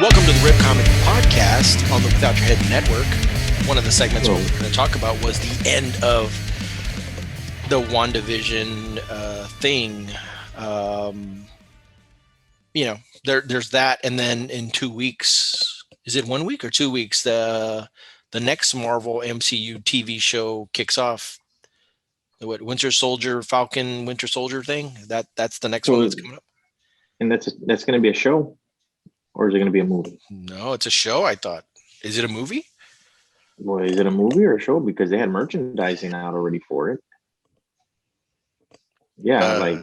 Welcome to the Rip Comic Podcast on the Without Your Head Network. One of the segments we were going to talk about was the end of the WandaVision thing. There's that, and then in 2 weeks, is it 1 week or 2 weeks? The next Marvel MCU TV show kicks off. The Winter Soldier, Falcon, Winter Soldier thing. That's the next one that's coming up. And that's going to be a show, or is it going to be a movie? No, it's a show. I thought. Is it a movie? Well, is it a movie or a show? Because they had merchandising out already for it. Yeah,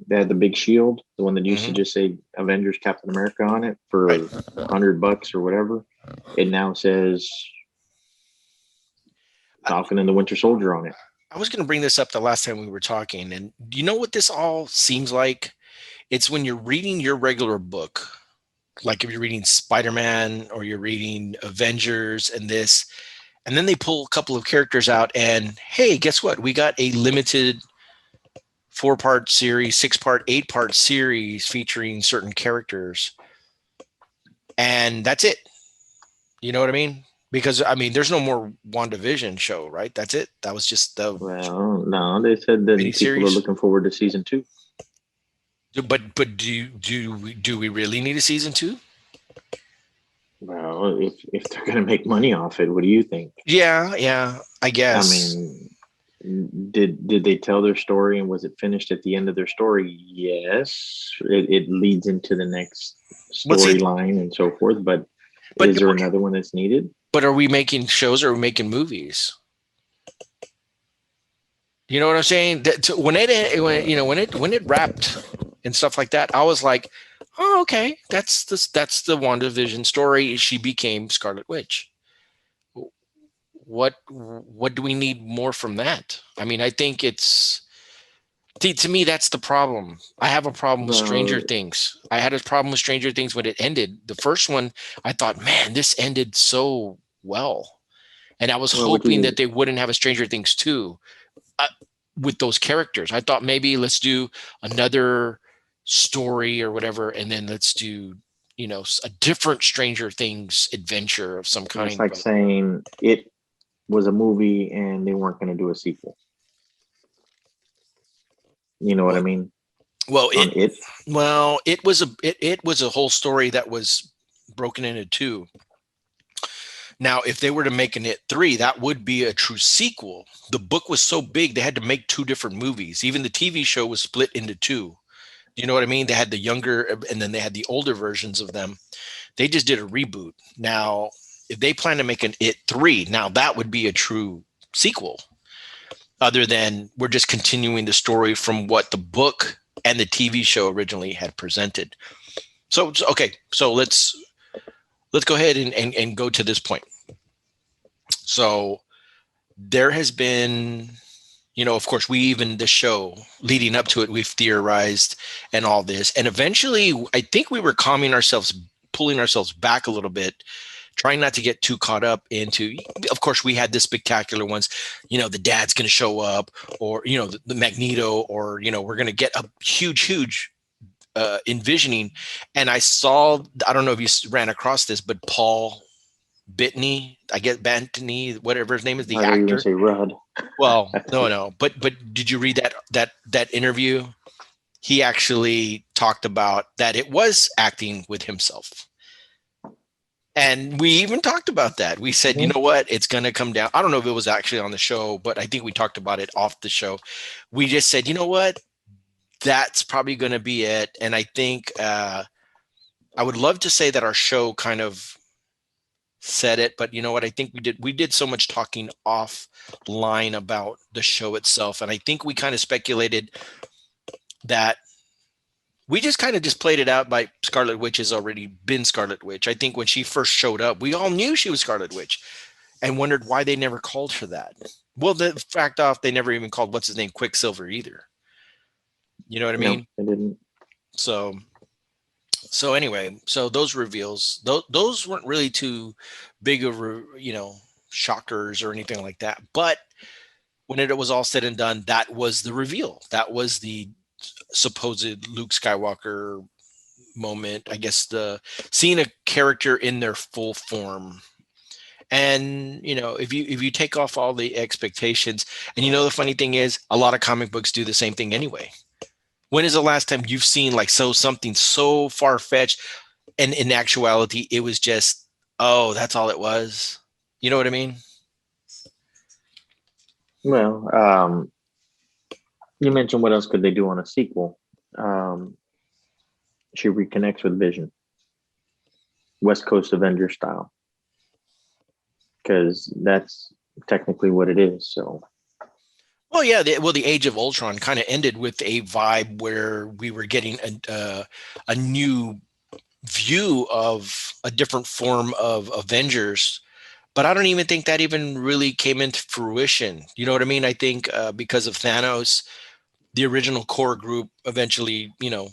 they had the big shield, the one that used to just say Avengers Captain America on it for $100 or whatever. It now says Falcon and the Winter Soldier on it. I was going to bring this up the last time we were talking, and do you know what this all seems like? It's when you're reading your regular book, like if you're reading Spider-Man or you're reading Avengers and this, and then they pull a couple of characters out and, hey, guess what? We got a limited 4-part series, 6-part, 8-part series featuring certain characters. And that's it. You know what I mean? Because, I mean, there's no more WandaVision show, right? That's it. That was just the... Well, no, they said that people are looking forward to season 2. But do we really need a season 2? Well, if they're going to make money off it, what do you think? Yeah, I guess. I mean, did they tell their story, and was it finished at the end of their story? Yes, it leads into the next storyline and so forth. But is there another one that's needed? But are we making shows or are we making movies? You know what I'm saying? When it wrapped and stuff like that, I was like, oh, okay, that's the WandaVision story. She became Scarlet Witch. What do we need more from that? I mean, I think to me, that's the problem. I have a problem with Stranger Things. I had a problem with Stranger Things when it ended. The first one, I thought, man, this ended so well. And I was hoping that they wouldn't have a Stranger Things 2 with those characters. I thought maybe let's do another story or whatever, and then let's do, a different Stranger Things adventure of some kind. It's like saying it was a movie and they weren't going to do a sequel. You know what I mean? Well, it was a whole story that was broken into 2. Now, if they were to make an It 3, that would be a true sequel. The book was so big, they had to make 2 different movies. Even the TV show was split into 2. You know what I mean? They had the younger and then they had the older versions of them. They just did a reboot. Now, if they plan to make an It 3, now that would be a true sequel. Other than we're just continuing the story from what the book and the TV show originally had presented. So okay, so let's go ahead and go to this point. So there has been, of course, the show leading up to it, we've theorized and all this. And eventually, I think we were pulling ourselves back a little bit, trying not to get too caught up into, of course, we had the spectacular ones, the dad's going to show up, or, the Magneto, or, we're going to get a huge envisioning. And I don't know if you ran across this, but Paul Bettany, Bantany, whatever his name is, the actor. You say Rudd. Well, no. But did you read that interview? He actually talked about that it was acting with himself. And we even talked about that. We said, you know what? It's going to come down. I don't know if it was actually on the show, but I think we talked about it off the show. We just said, you know what? That's probably going to be it. And I think I would love to say that our show kind of said it, but you know what? I think we did so much talking offline about the show itself. And I think we kind of speculated that we just kind of played it out by Scarlet Witch has already been Scarlet Witch. I think when she first showed up, we all knew she was Scarlet Witch and wondered why they never called her that. Well, the fact off, they never even called what's his name Quicksilver either. You know what I mean? No, they didn't. So anyway, so those reveals, those weren't really too big of, shockers or anything like that. But when it was all said and done, that was the reveal. That was the supposed Luke Skywalker moment. I guess the seeing a character in their full form. And, you know, if you take off all the expectations, and, you know, the funny thing is a lot of comic books do the same thing anyway. When is the last time you've seen like something so far-fetched, and in actuality it was just, oh, that's all it was? You know what I mean? Well, you mentioned what else could they do on a sequel? She reconnects with Vision, West Coast Avenger style, because that's technically what it is. So, well, yeah, the Age of Ultron kind of ended with a vibe where we were getting a new view of a different form of Avengers, but I don't even think that even really came into fruition. You know what I mean? I think because of Thanos, the original core group eventually, you know,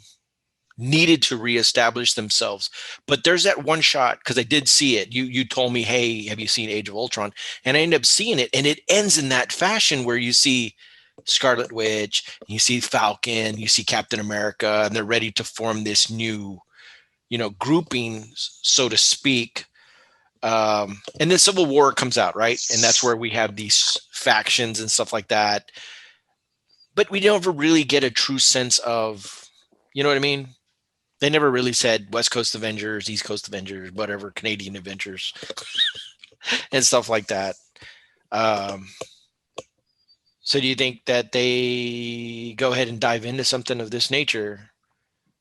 needed to reestablish themselves. But there's that one shot, because I did see it. You told me, hey, have you seen Age of Ultron? And I ended up seeing it, and it ends in that fashion where you see Scarlet Witch, you see Falcon, you see Captain America, and they're ready to form this new, you know, grouping, so to speak. And then Civil War comes out, right? And that's where we have these factions and stuff like that. But we never really get a true sense of, you know what I mean? They never really said West Coast Avengers, East Coast Avengers, whatever, Canadian Avengers, and stuff like that. So do you think that they go ahead and dive into something of this nature?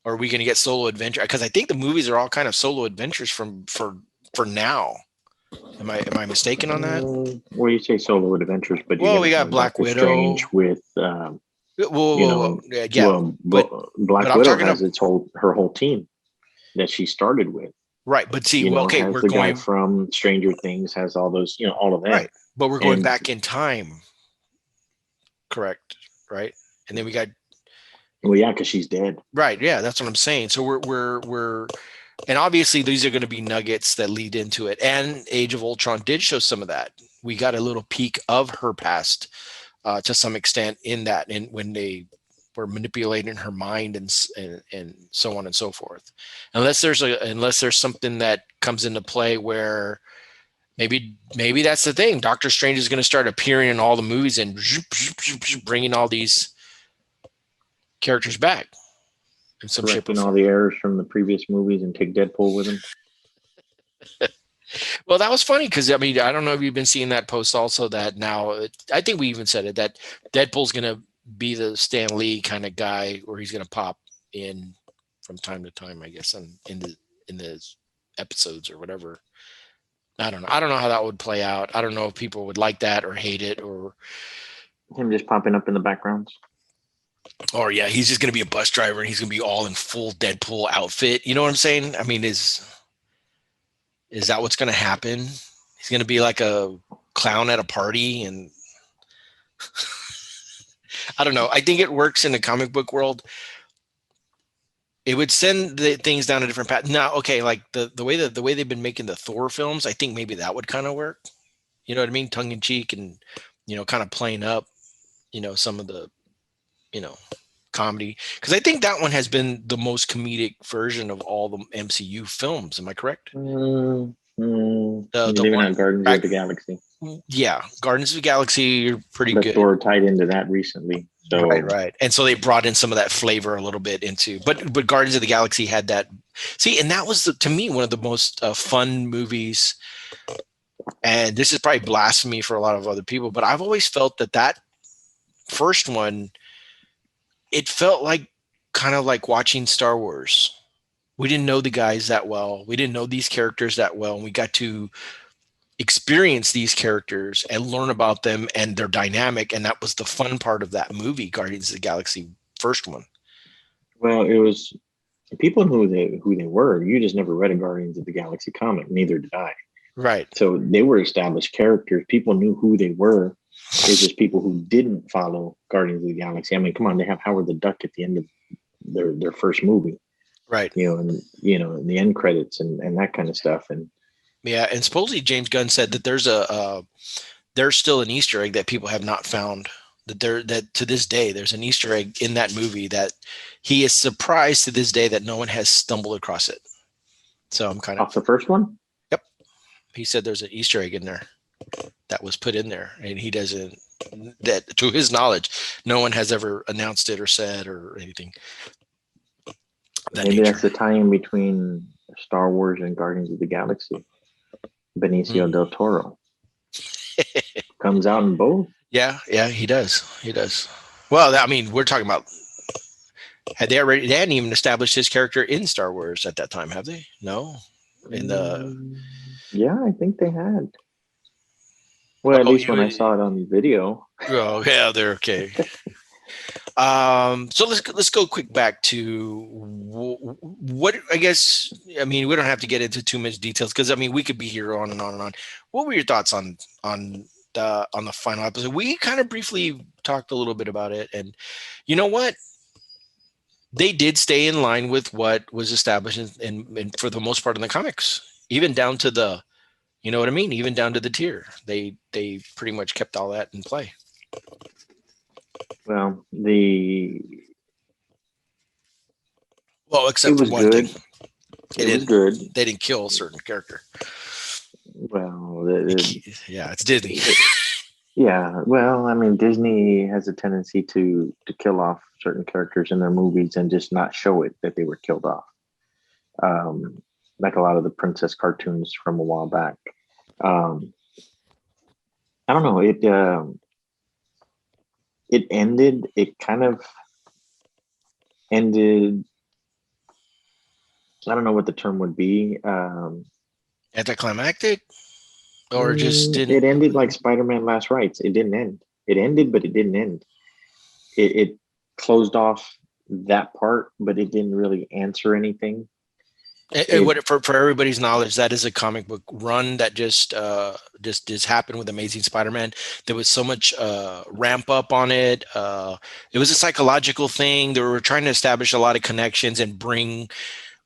Or are we going to get solo adventure? Because I think the movies are all kind of solo adventures for now. Am I mistaken on that? Well, you say solo adventures, but you're Well, going we to got have Black Doctor Widow. Strange with, Whoa, you know, yeah. well, Black Widow has her whole team that she started with. Right, but see, You know, okay, has we're the going guy from Stranger Things, has all those, you know, all of that. right, but we're going And back in time, correct? Right, and then we got, well, yeah, because she's dead. right, yeah, that's what I'm saying. So we're, and obviously these are going to be nuggets that lead into it. And Age of Ultron did show some of that. We got a little peek of her past to some extent in that, and when they were manipulating her mind and so on and so forth. Unless there's something that comes into play where maybe that's the thing. Doctor Strange is going to start appearing in all the movies and bringing all these characters back in some shape or Correcting all form. the errors from the previous movies and take Deadpool with him. Well, that was funny because, I mean, I don't know if you've been seeing that post also, that now I think we even said it, that Deadpool's going to be the Stan Lee kind of guy where he's going to pop in from time to time, I guess, in the episodes or whatever. I don't know. I don't know how that would play out. I don't know if people would like that or hate it, or Him just popping up in the backgrounds. or yeah, he's just going to be a bus driver and he's going to be all in full Deadpool outfit. You know what I'm saying? I mean, is that what's going to happen? He's going to be like a clown at a party, and I don't know. I think it works in the comic book world. It would send the things down a different path. Now, okay, like the way they've been making the Thor films, I think maybe that would kind of work. You know what I mean? Tongue in cheek, and, you know, kind of playing up, you know, some of the, you know, comedy. Because I think that one has been the most comedic version of all the MCU films. Am I correct? You're The leaving one, out Guardians of the Galaxy. yeah, Guardians of the Galaxy are pretty But good. Thor tied into that recently. So Right. And so they brought in some of that flavor a little bit into, but Guardians of the Galaxy had that. See, and that was to me one of the most fun movies. And this is probably blasphemy for a lot of other people, but I've always felt that first one, it felt like kind of like watching Star Wars. We didn't know the guys that well. We didn't know these characters that well, and we got to experience these characters and learn about them and their dynamic, and that was the fun part of that movie, Guardians of the Galaxy first one. well, it was people knew who they were. You just never read a Guardians of the Galaxy comic. Neither did I. Right. So they were established characters. People knew who they were. It's just people who didn't follow Guardians of the Galaxy. I mean, come on, they have Howard the Duck at the end of their first movie. Right. And in the end credits and that kind of stuff. And yeah, and supposedly James Gunn said that there's still an Easter egg that people have not found. That to this day there's an Easter egg in that movie that he is surprised to this day that no one has stumbled across it. So I'm kind of off the first one. Yep. He said there's an Easter egg in there that was put in there, and he doesn't. That, to his knowledge, no one has ever announced it or said or anything. Maybe that's the tie-in between Star Wars and Guardians of the Galaxy. Benicio del Toro comes out in both. Yeah, he does. He does. Well, I mean, we're talking about. They hadn't even established his character in Star Wars at that time, have they? No. Yeah, I think they had. Well, at least when I saw it on video. Oh, yeah, they're okay. So let's go quick back to what I guess. I mean, we don't have to get into too much details because I mean we could be here on and on and on. What were your thoughts on the final episode? We kind of briefly talked a little bit about it, and you know what? They did stay in line with what was established and for the most part in the comics, even down to the, you know what I mean? Even down to the tier. They pretty much kept all that in play. Well, except for one thing. It was good. They didn't kill a certain character. Well, yeah, it's Disney. Yeah, well, I mean, Disney has a tendency to kill off certain characters in their movies and just not show it that they were killed off. Like a lot of the princess cartoons from a while back. I don't know. It ended. It kind of ended. I don't know what the term would be. Anticlimactic, or just didn't. It ended like Spider-Man Last Rites. It didn't end. It ended, but it didn't end. It closed off that part, but it didn't really answer anything. And for everybody's knowledge, that is a comic book run that just happened with Amazing Spider-Man. There was so much ramp up on it. It was a psychological thing. They were trying to establish a lot of connections and bring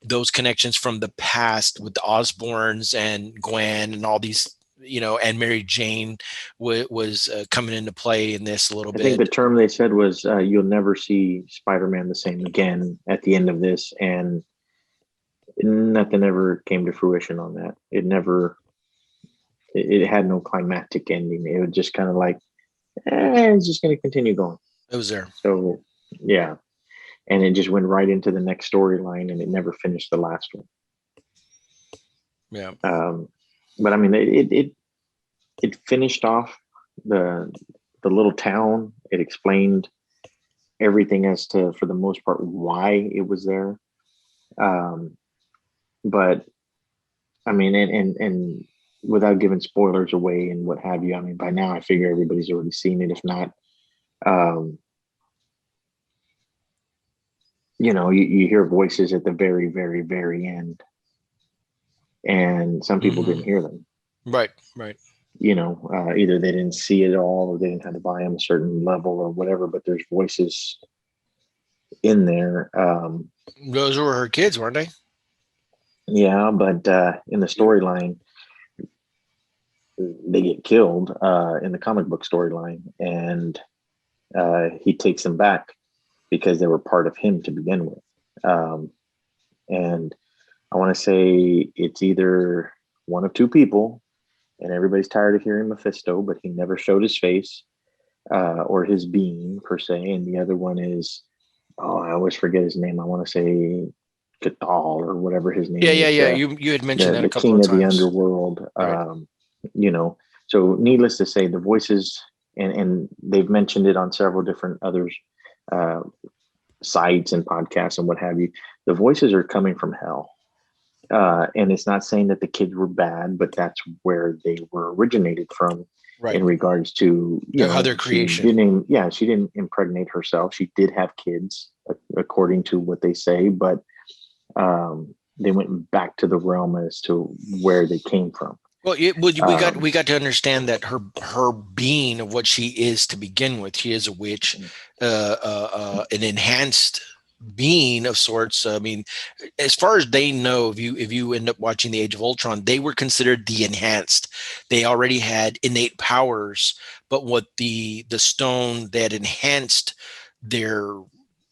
those connections from the past with the Osborns and Gwen and all these, you know, and Mary Jane was coming into play in this a little bit. I think the term they said was you'll never see Spider-Man the same again at the end of this, and nothing ever came to fruition on that. It had no climactic ending. It was just kind of like, it's just going to continue going. It was there. So, yeah. And it just went right into the next storyline, and it never finished the last one. Yeah. But I mean, it finished off the little town. It explained everything as to, for the most part, why it was there. But I mean, and without giving spoilers away and what have you, I mean, by now I figure everybody's already seen it. If not, you know, you hear voices at the very, very, very end, and some people didn't hear them. Right. You know, either they didn't see it all, or they didn't have to buy them a certain level or whatever. But there's voices in there. Those were her kids, weren't they? Yeah, but in the storyline, they get killed in the comic book storyline, and he takes them back because they were part of him to begin with. And I want to say it's either one of two people, and everybody's tired of hearing Mephisto, but he never showed his face or his being per se. And the other one is, I always forget his name. I want to say Knull or whatever his name is. Yeah. You had mentioned that a couple of times. The king of of the underworld. Right. You know, so needless to say, the voices, and they've mentioned it on several different others sites and podcasts and what have you. The voices are coming from hell. And it's not saying that the kids were bad, but that's where they were originated from. Right. In regards to other creation. She didn't impregnate herself. She did have kids, according to what they say, but they went back to the realm as to where they came from. Well, we got to understand that her being of what she is to begin with. She is a witch, an enhanced being of sorts. I mean, as far as they know, if you end up watching the Age of Ultron, they were considered the enhanced. They already had innate powers, but what the stone that enhanced their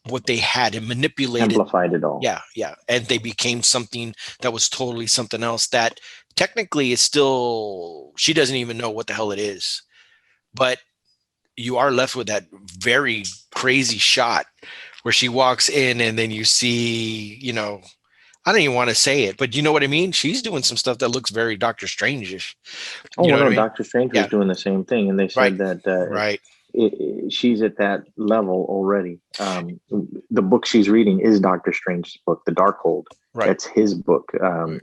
what they had and manipulated, amplified it all. yeah, and they became something that was totally something else that technically is still, she doesn't even know what the hell it is, but you are left with that very crazy shot where she walks in and then you see, I don't even want to say it, but you know what I mean? She's doing some stuff that looks very Doctor Strange-ish. Oh, You know well, what I no, mean? Doctor Strange was Yeah. doing the same thing, and they Right. said that Right. she's at that level already. The book she's reading is Doctor Strange's book, The Darkhold. Right. That's his book. Right.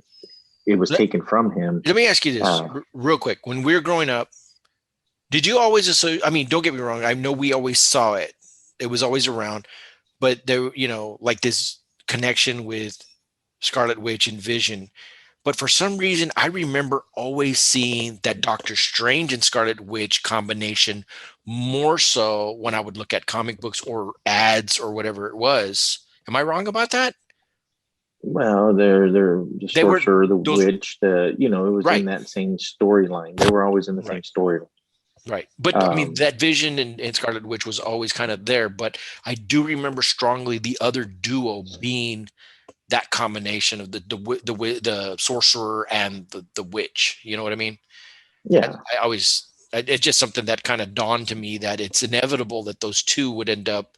It was taken from him. Let me ask you this real quick. When we were growing up, did you always associate, I mean, don't get me wrong, I know we always saw it. It was always around, but there, like this connection with Scarlet Witch and Vision. But for some reason, I remember always seeing that Doctor Strange and Scarlet Witch combination more so when I would look at comic books or ads or whatever it was. Am I wrong about that? Well, they're the sorcerer, the witch, it was right. in that same storyline. They were always in the same story. Right. But I mean, that Vision and Scarlet Witch was always kind of there. But I do remember strongly the other duo being that combination of the sorcerer and the witch. You know what I mean? Yeah. It's just something that kind of dawned to me that it's inevitable that those two would end up,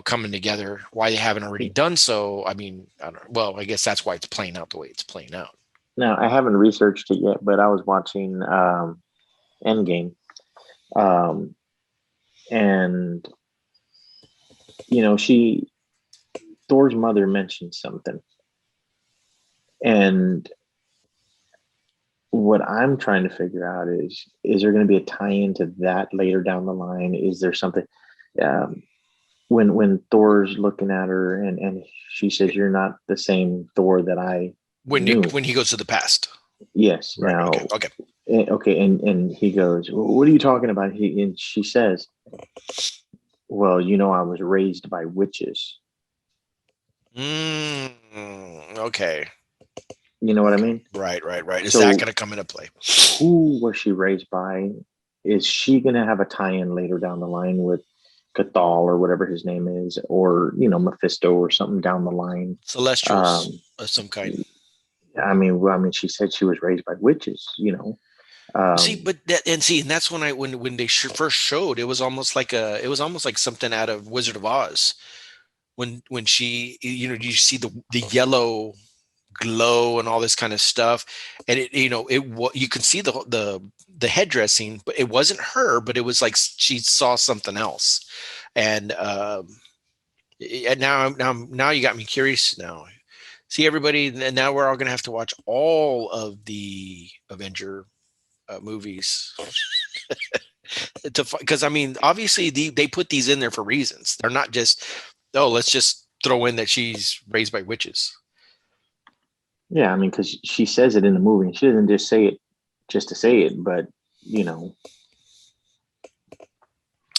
coming together. Why they haven't already done so, I mean, I don't know. Well, I guess that's why it's playing out the way it's playing out. Now, I haven't researched it yet, but I was watching Endgame. And Thor's mother mentioned something, and what I'm trying to figure out is there going to be a tie-in to that later down the line? Is there something when Thor's looking at her and she says, "You're not the same Thor that I knew." When he goes to the past. Yes. Right. Now, okay. And he goes, "What are you talking about?" And she says, "Well, I was raised by witches." Okay. You know what I mean? Right. Is that going to come into play? Who was she raised by? Is she going to have a tie-in later down the line with Knull or whatever his name is, or Mephisto or something down the line? Celestials of some kind. I mean, she said she was raised by witches. And that's when they first showed, it was almost like something out of Wizard of Oz. When she, you see the yellow glow and all this kind of stuff, and you can see the headdressing, but it wasn't her, but it was like she saw something else. And now you got me curious now. See, everybody, and now we're all going to have to watch all of the Avenger movies because I mean, obviously they put these in there for reasons. They're not just, let's just throw in that she's raised by witches. Yeah, I mean, because she says it in the movie, and she doesn't just say it just to say it, but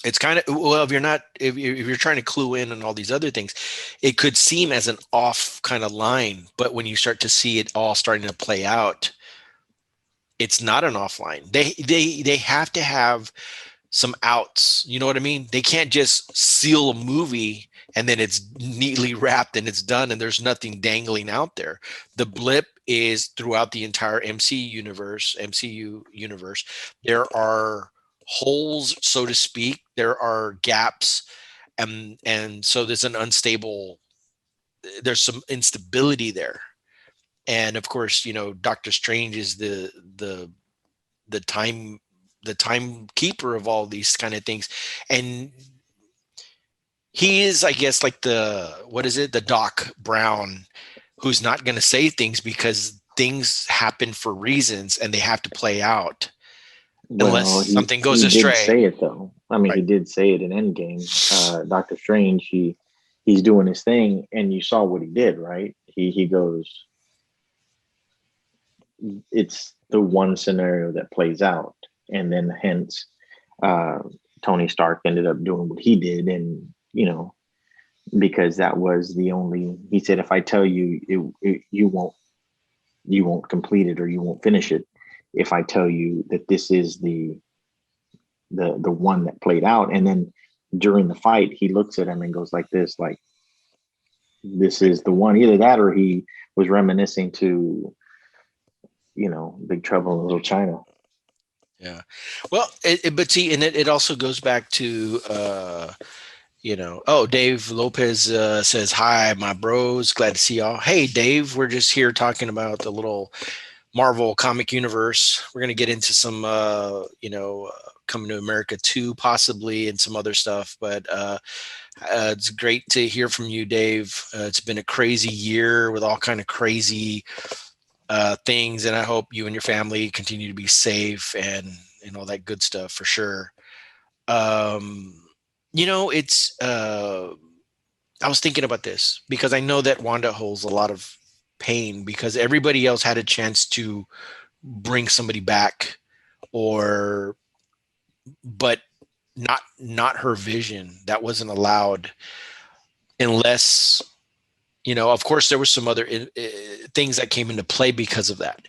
it's kind of, well, if you're trying to clue in on all these other things, it could seem as an off kind of line, but when you start to see it all starting to play out, it's not an offline. They have to have some outs. You know what I mean? They can't just seal a movie and then it's neatly wrapped and it's done and there's nothing dangling out there. The blip is throughout the entire MCU universe. There are holes, so to speak. There are gaps, and so there's some instability there. And of course, Doctor Strange is the timekeeper of all these kind of things, and he is, I guess, like the Doc Brown, who's not going to say things because things happen for reasons and they have to play out unless something goes astray. He did say it though. I mean, He did say it in Endgame. Doctor Strange, he's doing his thing, and you saw what he did, right? He goes, it's the one scenario that plays out, and then hence Tony Stark ended up doing what he did, and because that was the only. He said, if I tell you, you won't complete it or you won't finish it. If I tell you that this is the one that played out, and then during the fight, he looks at him and goes like this, like, this is the one. Either that or he was reminiscing to, Big Trouble in Little China. Yeah. Well, but see, and it also goes back to, Dave Lopez says, hi, my bros. Glad to see y'all. Hey, Dave, we're just here talking about the little Marvel comic universe. We're going to get into some, Coming to America 2 possibly, and some other stuff. But it's great to hear from you, Dave. It's been a crazy year with all kind of crazy things, and I hope you and your family continue to be safe and all that good stuff for sure. It's I was thinking about this because I know that Wanda holds a lot of pain because everybody else had a chance to bring somebody back, but not her Vision. That wasn't allowed unless, of course there was some other things that came into play because of that.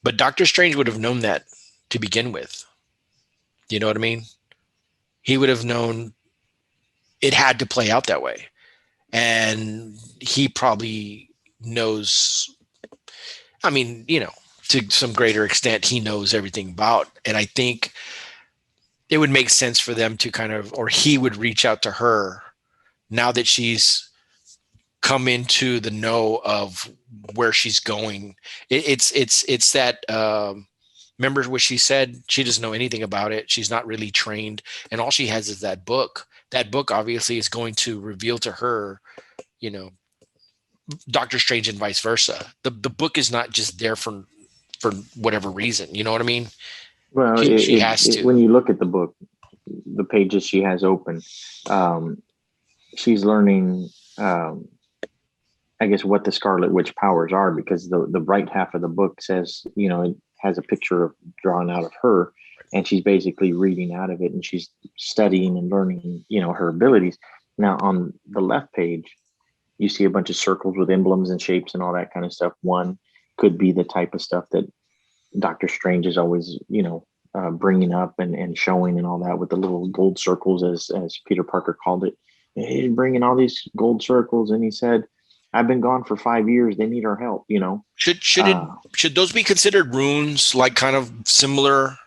But Doctor Strange would have known that to begin with. You know what I mean? He would have known it had to play out that way. And he probably knows, to some greater extent, he knows everything about. And I think it would make sense for them to or he would reach out to her now that she's come into the know of where she's going. It's that, remember what she said? She doesn't know anything about it. She's not really trained. And all she has is that book. That book obviously is going to reveal to her, Doctor Strange and vice versa. The book is not just there for whatever reason. You know what I mean? Well, she has to. When you look at the book, the pages she has open, she's learning, I guess, what the Scarlet Witch powers are, because the right half of the book says, it has a picture drawn out of her, and she's basically reading out of it, and she's studying and learning, her abilities. Now, on the left page, you see a bunch of circles with emblems and shapes and all that kind of stuff. One could be the type of stuff that Doctor Strange is always, bringing up and showing and all that, with the little gold circles, as Peter Parker called it. He's bringing all these gold circles, and he said, I've been gone for 5 years. They need our help, Should those be considered runes, like kind of similar?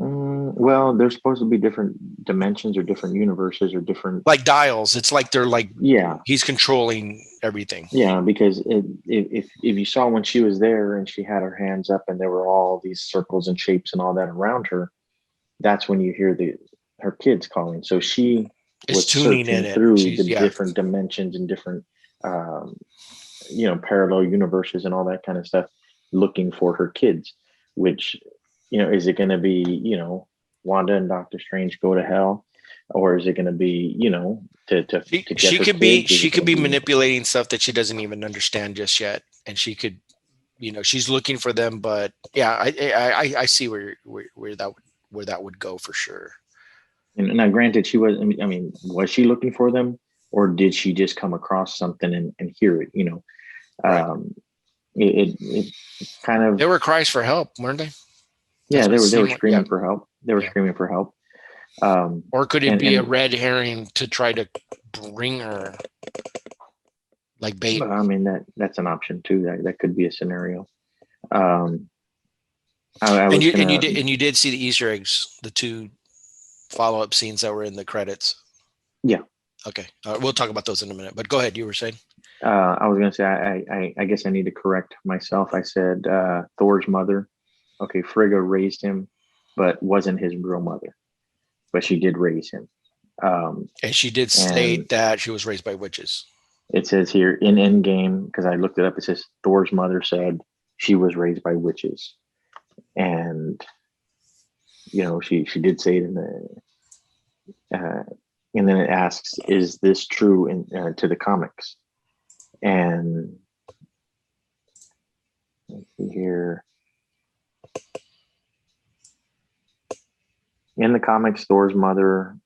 Well, they're supposed to be different dimensions or different universes or different, like dials. It's like they're like, yeah, he's controlling everything. Yeah, because if you saw when she was there and she had her hands up and there were all these circles and shapes and all that around her, that's when you hear her kids calling. So she was tuning searching in through the different dimensions and different, parallel universes and all that kind of stuff, looking for her kids. Which, is it going to be, Wanda and Doctor Strange go to hell, or is it going to be, she could be manipulating stuff that she doesn't even understand just yet, and she could, she's looking for them. But yeah, I see where that would go for sure. And now, granted, she was. I mean, was she looking for them, or did she just come across something and hear it? Right. It kind of. There were cries for help, weren't they? Yeah, they were screaming for help. They were screaming for help. Or could it be a red herring to try to bring her like bait? I mean, that's an option too. That could be a scenario. You did see the Easter eggs, the 2 follow-up scenes that were in the credits. Yeah. Okay. We'll talk about those in a minute. But go ahead. You were saying. I was going to say I guess I need to correct myself. I said Thor's mother. Okay, Frigga raised him, but wasn't his real mother. But she did raise him. And she did state that she was raised by witches. It says here in Endgame, because I looked it up, it says Thor's mother said she was raised by witches. And, she did say it in the, and then it asks, is this true to the comics? And let's see here. In the comics, Thor's mother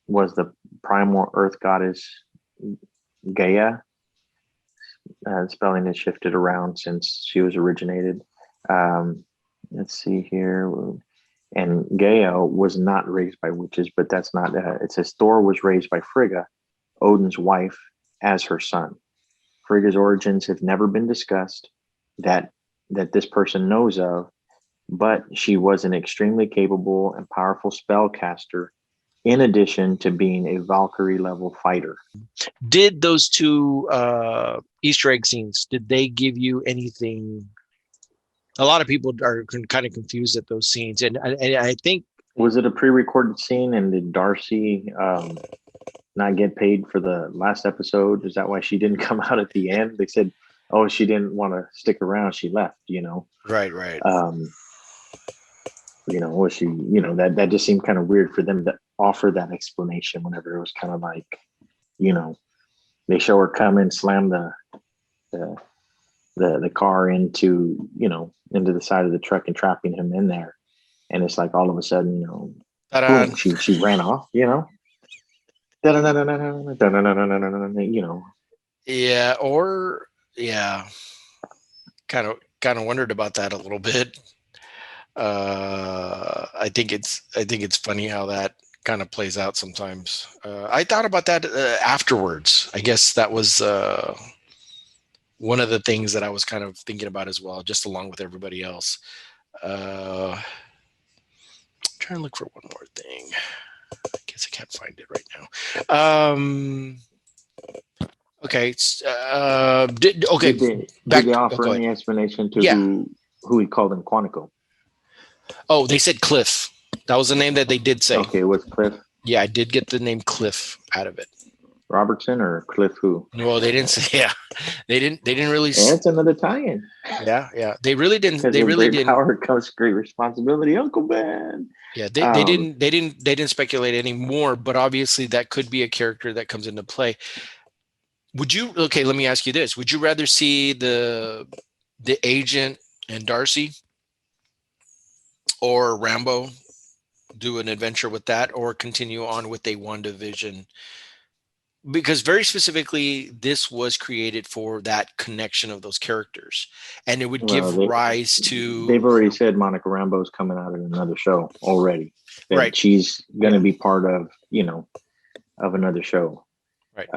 was the primal earth goddess Gaia. Spelling has shifted around since she was originated. Let's see here. And Gaia was not raised by witches, but that's not. It says Thor was raised by Frigga, Odin's wife, as her son. Frigga's origins have never been discussed that this person knows of, but she was an extremely capable and powerful spellcaster, in addition to being a Valkyrie level fighter. Did those two Easter egg scenes, did they give you anything? A lot of people are kind of confused at those scenes, and I think, was it a pre-recorded scene, and did Darcy not get paid for the last episode? Is that why she didn't come out at the end? They said, oh, she didn't want to stick around, she left, right. Was she, that just seemed kind of weird for them to offer that explanation whenever it was kind of like, they show her come and slam the car into the side of the truck and trapping him in there, and it's like all of a sudden, boom, she ran off, yeah, kind of wondered about that a little bit. I think it's funny how that kind of plays out sometimes. I thought about that afterwards. I guess that was one of the things that I was kind of thinking about as well, just along with everybody else. Trying to look for one more thing. I guess I can't find it right now. Okay. Did they offer any explanation to who he called him Quantico? Oh, they said Cliff. That was the name that they did say. Okay, what's Cliff? Yeah, I did get the name Cliff out of it. Robertson or Cliff who? Well, they didn't say. Yeah, they didn't really. Yeah, it's another tie-in. Yeah. They really didn't. They really didn't. Power comes great responsibility, Uncle Ben. Yeah, they didn't speculate anymore. But obviously, that could be a character that comes into play. Would you? Okay, let me ask you this: would you rather see the agent and Darcy, or Rambo do an adventure with that, or continue on with a WandaVision? Because very specifically, this was created for that connection of those characters, and it would give rise to. They've already said Monica Rambeau's coming out in another show already. Right, she's going to be part of of another show. Right.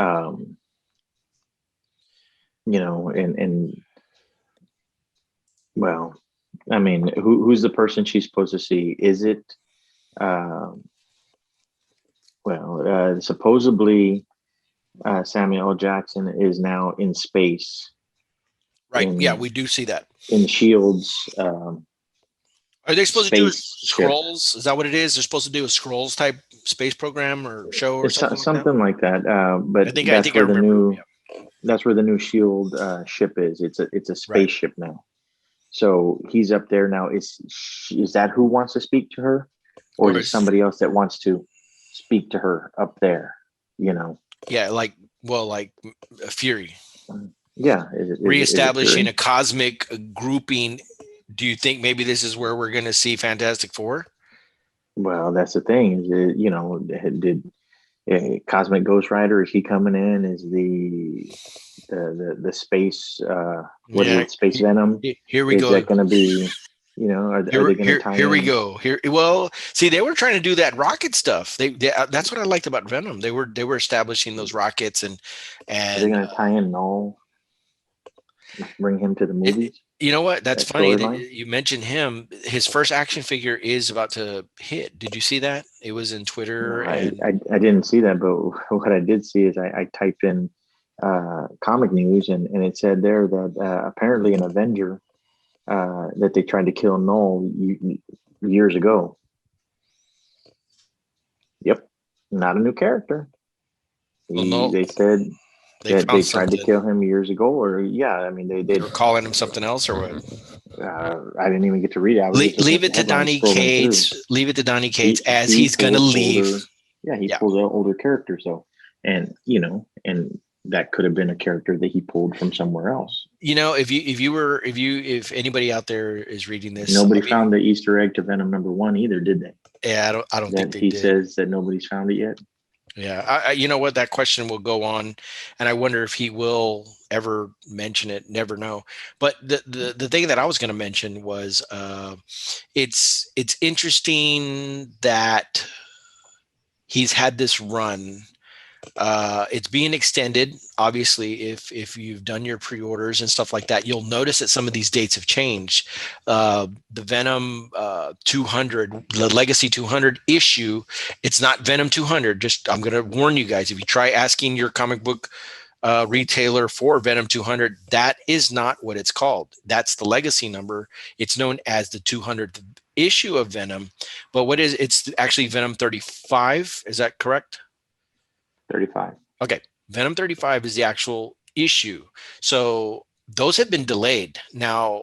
And well, I mean, who's the person she's supposed to see? Is it? Supposedly. Samuel L. Jackson is now in space. Right. Yeah, we do see that. In Shield's. Are they supposed to do Skrulls? Is that what it is? They're supposed to do a Skrulls type space program or show or something like that. But I think I remember. That's where the new Shield ship is. It's a spaceship now. So he's up there now. Is that who wants to speak to her, or is it somebody else that wants to speak to her up there? Yeah, like Fury. Yeah. Reestablishing a cosmic grouping. Do you think maybe this is where we're going to see Fantastic Four? Well, that's the thing. Did Cosmic Ghost Rider, is he coming in? Is the space what is it, Space Venom? Here we go. Is that going to be, are they going to tie in? Here we go. Well, see, they were trying to do that rocket stuff. They that's what I liked about Venom. They were establishing those rockets and are they going to tie in Knull? Bring him to the movies? You know what? That's funny that you mentioned him. His first action figure is about to hit. Did you see that? It was in Twitter. No, I didn't see that, but what I did see is I typed in comic news and it said there that apparently an Avenger that they tried to kill Knull years ago. Yep, not a new character. They said that they tried to kill him years ago, or they were calling him something else, or what? I didn't even get to read it. Leave it to Donny Cates. Leave it to Donny Cates as he's going to leave. He pulled an older character, so and that could have been a character that he pulled from somewhere else. If anybody out there is reading this, nobody found the Easter egg to Venom #1 either, did they? Yeah, I don't think they did. He says that nobody's found it yet. Yeah, you know what? That question will go on, and I wonder if he will ever mention it. Never know. But the thing that I was going to mention was, it's interesting that he's had this run. It's being extended. Obviously, if you've done your pre-orders and stuff like that, you'll notice that some of these dates have changed. The Venom 200, the Legacy 200 issue, it's not Venom 200. Just I'm going to warn you guys: if you try asking your comic book retailer for Venom 200, that is not what it's called. That's the Legacy number. It's known as the 200th issue of Venom. But what is it's actually Venom 35? Is that correct? 35. Okay. Venom 35 is the actual issue. So those have been delayed. Now,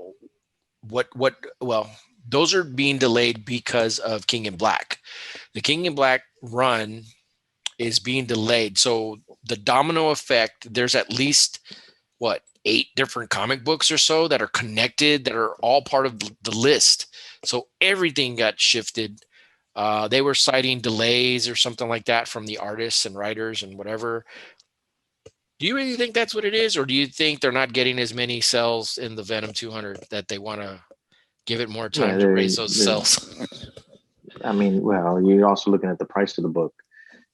well, those are being delayed because of King in Black. The King in Black run is being delayed. So the domino effect, there's at least, what, 8 different comic books or so that are connected, that are all part of the list. So everything got shifted. They were citing delays or something like that from the artists and writers and whatever. Do you really think that's what it is? Or do you think they're not getting as many cells in the Venom 200 that they want to give it more time to raise those cells? I mean, well, you're also looking at the price of the book.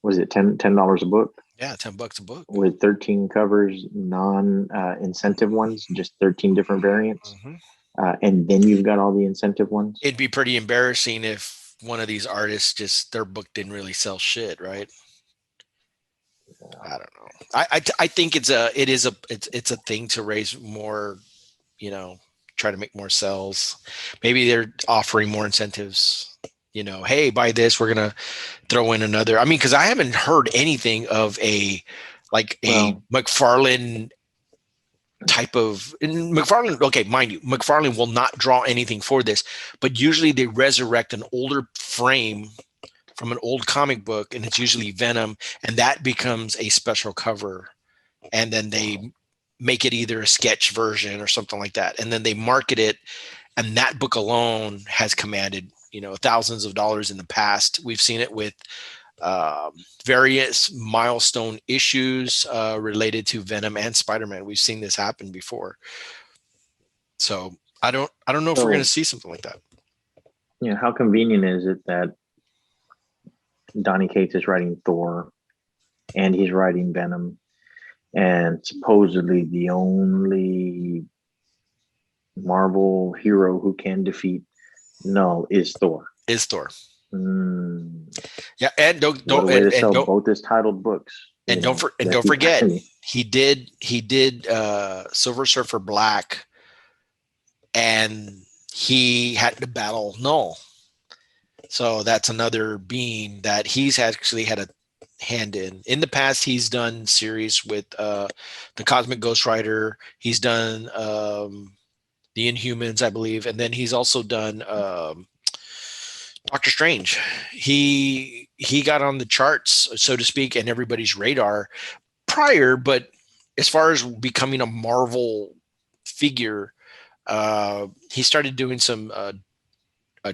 Was it $10 a book? Yeah, $10 a book. With 13 covers, incentive ones, just 13 different variants. Mm-hmm. And then you've got all the incentive ones. It'd be pretty embarrassing if one of these artists just their book didn't really sell shit, right? I don't know. I think it's a thing to raise more, try to make more sales. Maybe they're offering more incentives. Hey, buy this. We're gonna throw in another. I mean, because I haven't heard anything of a McFarlane type of McFarlane. Okay, mind you, McFarlane will not draw anything for this, but usually they resurrect an older frame from an old comic book, and it's usually Venom, and that becomes a special cover, and then they make it either a sketch version or something like that, and then they market it, and that book alone has commanded thousands of dollars in the past. We've seen it with various milestone issues related to Venom and Spider-Man. We've seen this happen before, so I don't know if we're going to see something like that. How convenient is it that Donny Cates is writing Thor and he's writing Venom, and supposedly the only Marvel hero who can defeat Knull is Thor. Yeah, and don't both his titled books. And don't forget, he did Silver Surfer Black, and he had to battle Knull. So that's another being that he's actually had a hand in. In the past, he's done series with the Cosmic Ghost Rider. He's done the Inhumans, I believe, and then he's also done Doctor Strange. He got on the charts, so to speak, and everybody's radar prior, but as far as becoming a Marvel figure, he started doing some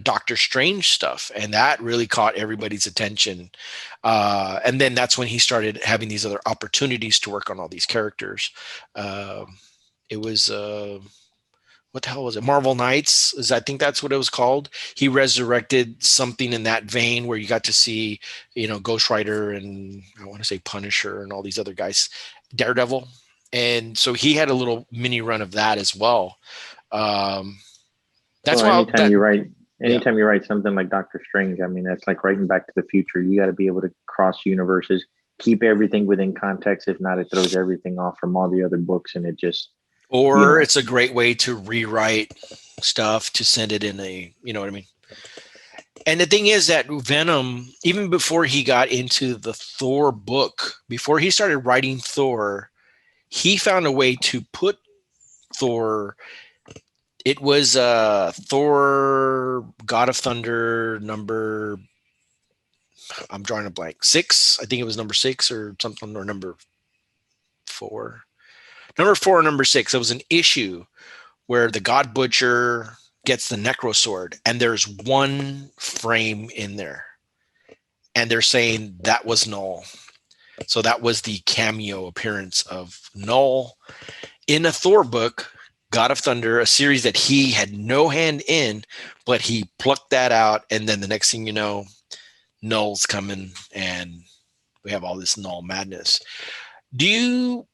Doctor Strange stuff, and that really caught everybody's attention. And then that's when he started having these other opportunities to work on all these characters. It was what the hell was it? Marvel Knights, I think that's what it was called. He resurrected something in that vein where you got to see, Ghost Rider and I want to say Punisher and all these other guys, Daredevil. And so he had a little mini run of that as well. That's why anytime you write something like Doctor Strange, I mean, that's like writing Back to the Future. You got to be able to cross universes, keep everything within context. If not, it throws everything off from all the other books, and it just. Or it's a great way to rewrite stuff to send it in you know what I mean? And the thing is that Venom, even before he got into the Thor book, before he started writing Thor, he found a way to put Thor. It was Thor, God of Thunder, number, I'm drawing a blank, 6. I think it was number 6 or something, or number 4. Number 4 or number 6, it was an issue where the God Butcher gets the Necro Sword, and there's one frame in there. And they're saying that was Knull. So that was the cameo appearance of Knull in a Thor book, God of Thunder, a series that he had no hand in, but he plucked that out. And then the next thing you know, Knull's coming and we have all this Knull madness. Do you,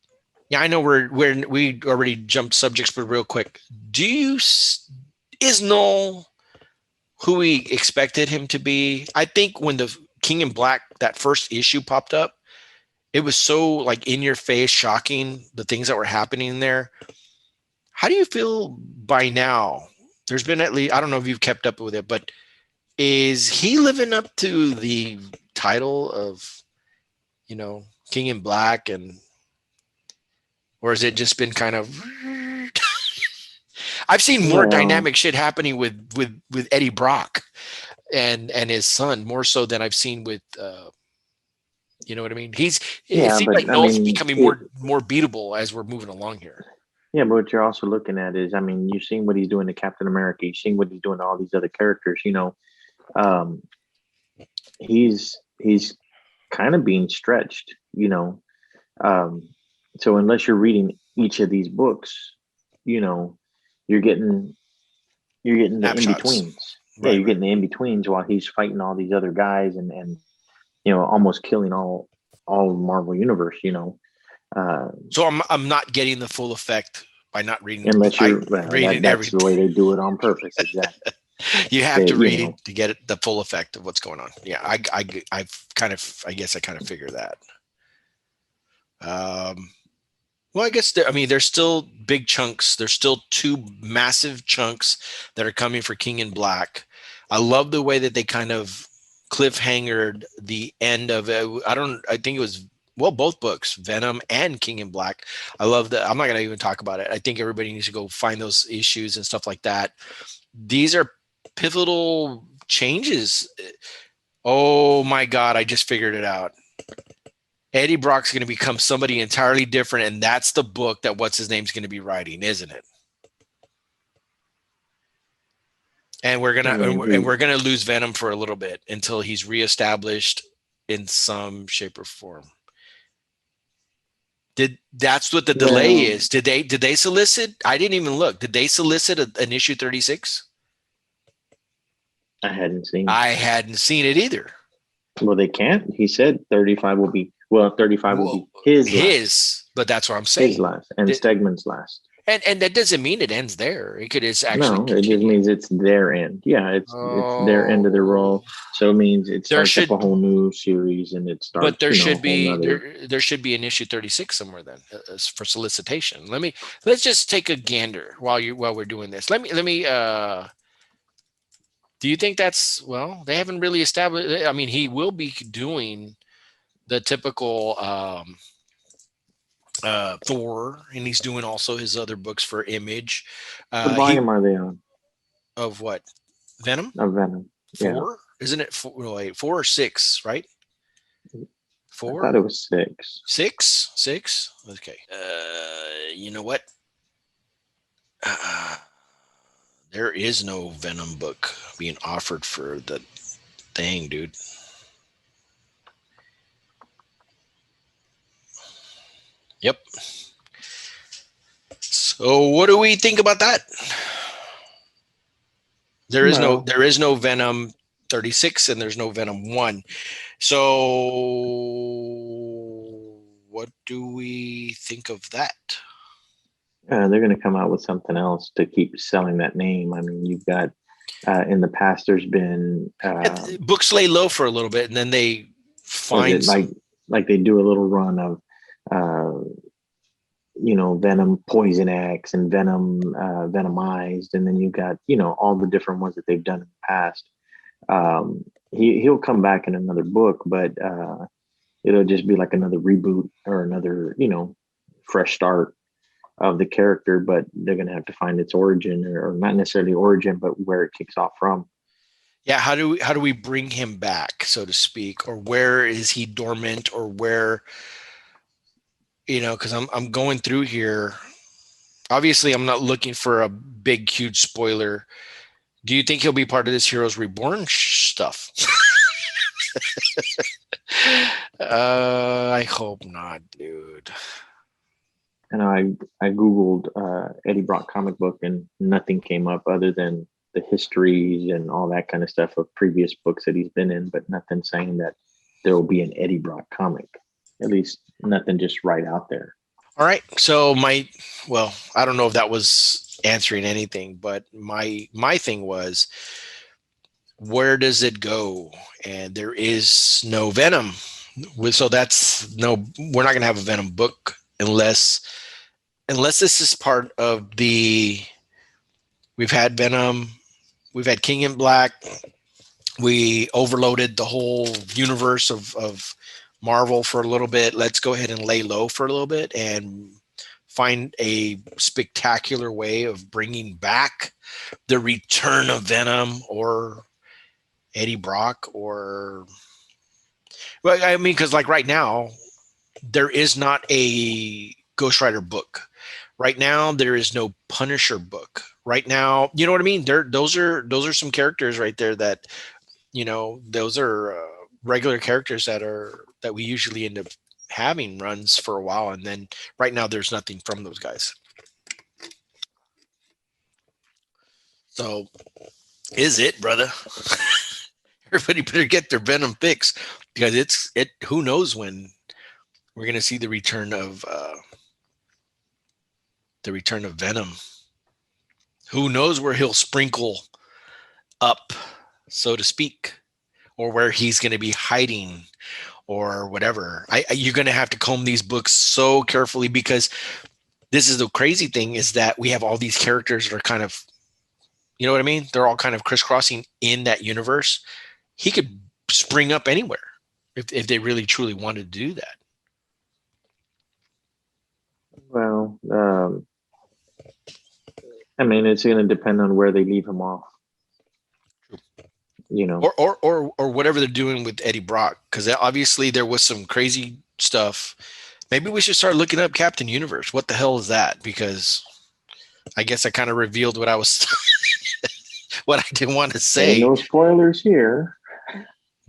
yeah, I know we already jumped subjects, but real quick, is Knull who we expected him to be? I think when the King in Black, that first issue popped up, it was so like in your face, shocking, the things that were happening there. How do you feel by now? There's been at least, I don't know if you've kept up with it, but is he living up to the title of, King in Black, or has it just been kind of, I've seen more dynamic shit happening with Eddie Brock and his son, more so than I've seen with, you know what I mean? It seems like Knull's becoming more beatable as we're moving along here. Yeah, but what you're also looking at is, you've seen what he's doing to Captain America. You've seen what he's doing to all these other characters. He's kind of being stretched. So unless you're reading each of these books, you're getting the in betweens. Right, you're getting the in betweens while he's fighting all these other guys and almost killing all of Marvel Universe. So I'm not getting the full effect by not reading. Unless you're reading that's the way they do it on purpose. Exactly. You have to read to get the full effect of what's going on. Yeah, I guess I kind of figure that. Well, I guess there's still big chunks. There's still 2 massive chunks that are coming for King in Black. I love the way that they kind of cliffhangered the end of it. I think it was, both books, Venom and King in Black. I love that. I'm not going to even talk about it. I think everybody needs to go find those issues and stuff like that. These are pivotal changes. Oh my God, I just figured it out. Eddie Brock's going to become somebody entirely different, and that's the book that what's his name's going to be writing, isn't it? And we're gonna lose Venom for a little bit until he's reestablished in some shape or form. That's what the delay is? Did they solicit? I didn't even look. Did they solicit an issue 36? I hadn't seen it. I hadn't seen it either. Well, they can't. He said 35 will be. Well, 35 will be his last. But that's what I'm saying. His last and Stegman's last. And that doesn't mean it ends there. It could actually. No, it just means it's their end. Yeah, it's their end of the role. So it means it starts up a whole new series, and it starts. But there should be an issue 36 somewhere then for solicitation. Let's just take a gander while we're doing this. Let me. Do you think that's they haven't really established? I mean, he will be doing the typical Thor, and he's doing also his other books for Image. What volume are they on? Of what? Venom? Of Venom. 4? Yeah. Isn't it 4 or 6, right? 4? I thought it was 6. 6? Okay. You know what? There is no Venom book being offered for the thing, dude. Yep. So what do we think about that? There is no Venom 36 and there's no Venom 1. So what do we think of that? They're going to come out with something else to keep selling that name. I mean, you've got in the past, there's been books lay low for a little bit, and then they find like they do a little run of Venom Poison X and Venom Venomized, and then you've got all the different ones that they've done in the past. He'll come back in another book, but it'll just be like another reboot or another fresh start of the character, but they're going to have to find its origin, or not necessarily origin, but where it kicks off from. Yeah. How do we bring him back, so to speak, or where is he dormant, or where, cause I'm going through here. Obviously I'm not looking for a big, huge spoiler. Do you think he'll be part of this Heroes Reborn stuff? I hope not, dude. And I googled Eddie Brock comic book, and nothing came up other than the histories and all that kind of stuff of previous books that he's been in, but nothing saying that there will be an Eddie Brock comic. At least nothing just right out there. All right. So well, I don't know if that was answering anything, but my thing was, where does it go? And there is no Venom. So that's no, we're not going to have a Venom book unless this is part of we've had Venom, we've had King in Black, we overloaded the whole universe of Marvel for a little bit. Let's go ahead and lay low for a little bit and find a spectacular way of bringing back the return of Venom or Eddie Brock, or, well, I mean, because like right now, there is not a Ghost Rider book. Right now, there is no Punisher book. Right now, you know what I mean? Those are some characters right there that, those are regular characters that we usually end up having runs for a while, and then right now there's nothing from those guys. So, is it, brother? Everybody better get their Venom fix, because who knows when we're going to see the return of Venom. Who knows where he'll sprinkle up, so to speak, or where he's going to be hiding or whatever. You're going to have to comb these books so carefully, because this is the crazy thing, is that we have all these characters that are kind of, you know what I mean? They're all kind of crisscrossing in that universe. He could spring up anywhere if they really truly wanted to do that. Well, I mean, it's going to depend on where they leave him off. Or whatever they're doing with Eddie Brock, because obviously there was some crazy stuff. Maybe we should start looking up Captain Universe. What the hell is that? Because I guess I kind of revealed what I was what I didn't want to say. Ain't no spoilers here.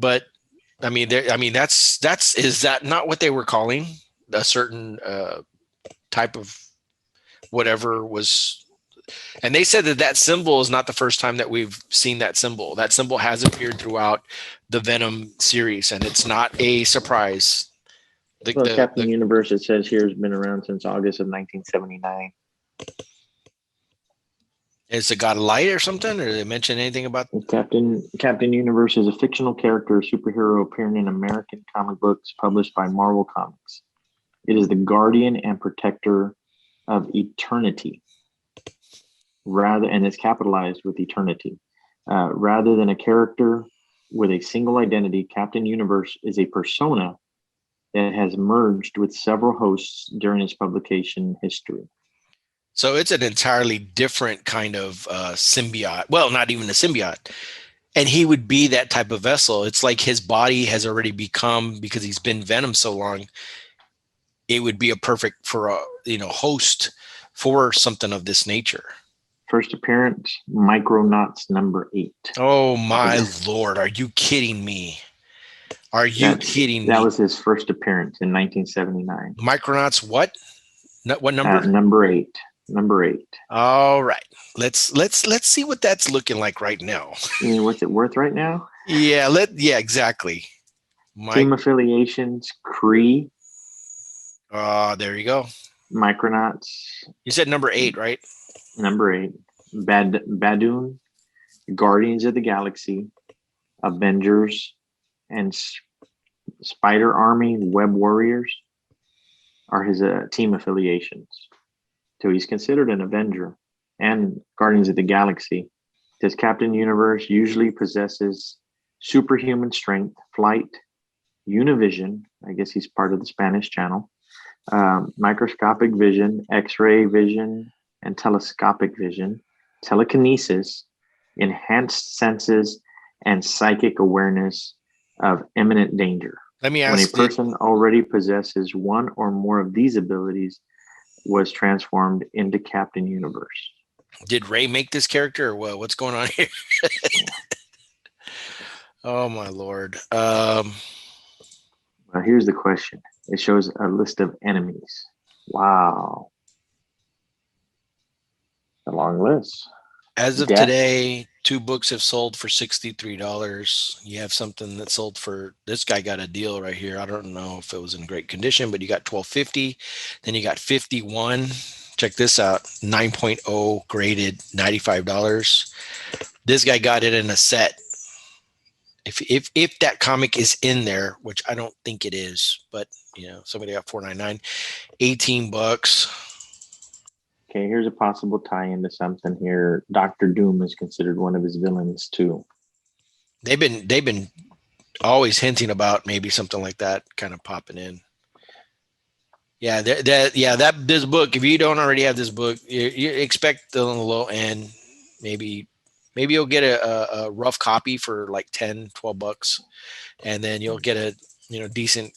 But I mean, that's is that not what they were calling a certain type of whatever was? And they said that symbol is not the first time that we've seen that symbol. That symbol has appeared throughout the Venom series, and it's not a surprise. Captain Universe, it says here, has been around since August of 1979. Is it got a light or something? Or did they mention anything about Captain Universe is a fictional character, superhero appearing in American comic books published by Marvel Comics. It is the guardian and protector of eternity, and it's capitalized with eternity. Rather than a character with a single identity, Captain Universe is a persona that has merged with several hosts during its publication history. So it's an entirely different kind of symbiote. Well, not even a symbiote. And he would be that type of vessel. It's like his body has already become, because he's been Venom so long, it would be a perfect for a host for something of this nature. First appearance, Micronauts number 8. Oh my Lord. Are you kidding me? Are you kidding me? That was his first appearance in 1979. Micronauts what? What number? Number 8. Number 8. All right. Let's see what that's looking like right now. You mean, what's it worth right now? Yeah, exactly. Team affiliations, Kree. There you go. Micronauts. You said number 8, right? Number 8. Badoon, Guardians of the Galaxy, Avengers, and Spider Army Web Warriors are his team affiliations. So he's considered an Avenger and Guardians of the Galaxy. This Captain Universe usually possesses superhuman strength, flight, univision. I guess he's part of the Spanish channel. Microscopic vision, X-ray vision, and telescopic vision, telekinesis, enhanced senses, and psychic awareness of imminent danger. Let me ask when a person already possesses one or more of these abilities, was transformed into Captain Universe. Did Ray make this character, or what's going on here? Oh my Lord. Now here's the question. It shows a list of enemies. Wow. A long list. As of Death. today, 2 books have sold for $63. You have something that sold for, this guy got a deal right here. I don't know if it was in great condition, but you got $12.50. Then you got 51. Check this out. 9.0 graded, $95. This guy got it in a set. If that comic is in there, which I don't think it is, but somebody got $4.99, $18. Okay, here's a possible tie into something here. Doctor Doom is considered one of his villains too. They've been always hinting about maybe something like that kind of popping in. Yeah, this book. If you don't already have this book, you expect on the low end, maybe you'll get a rough copy for like $10-12, and then you'll get a decent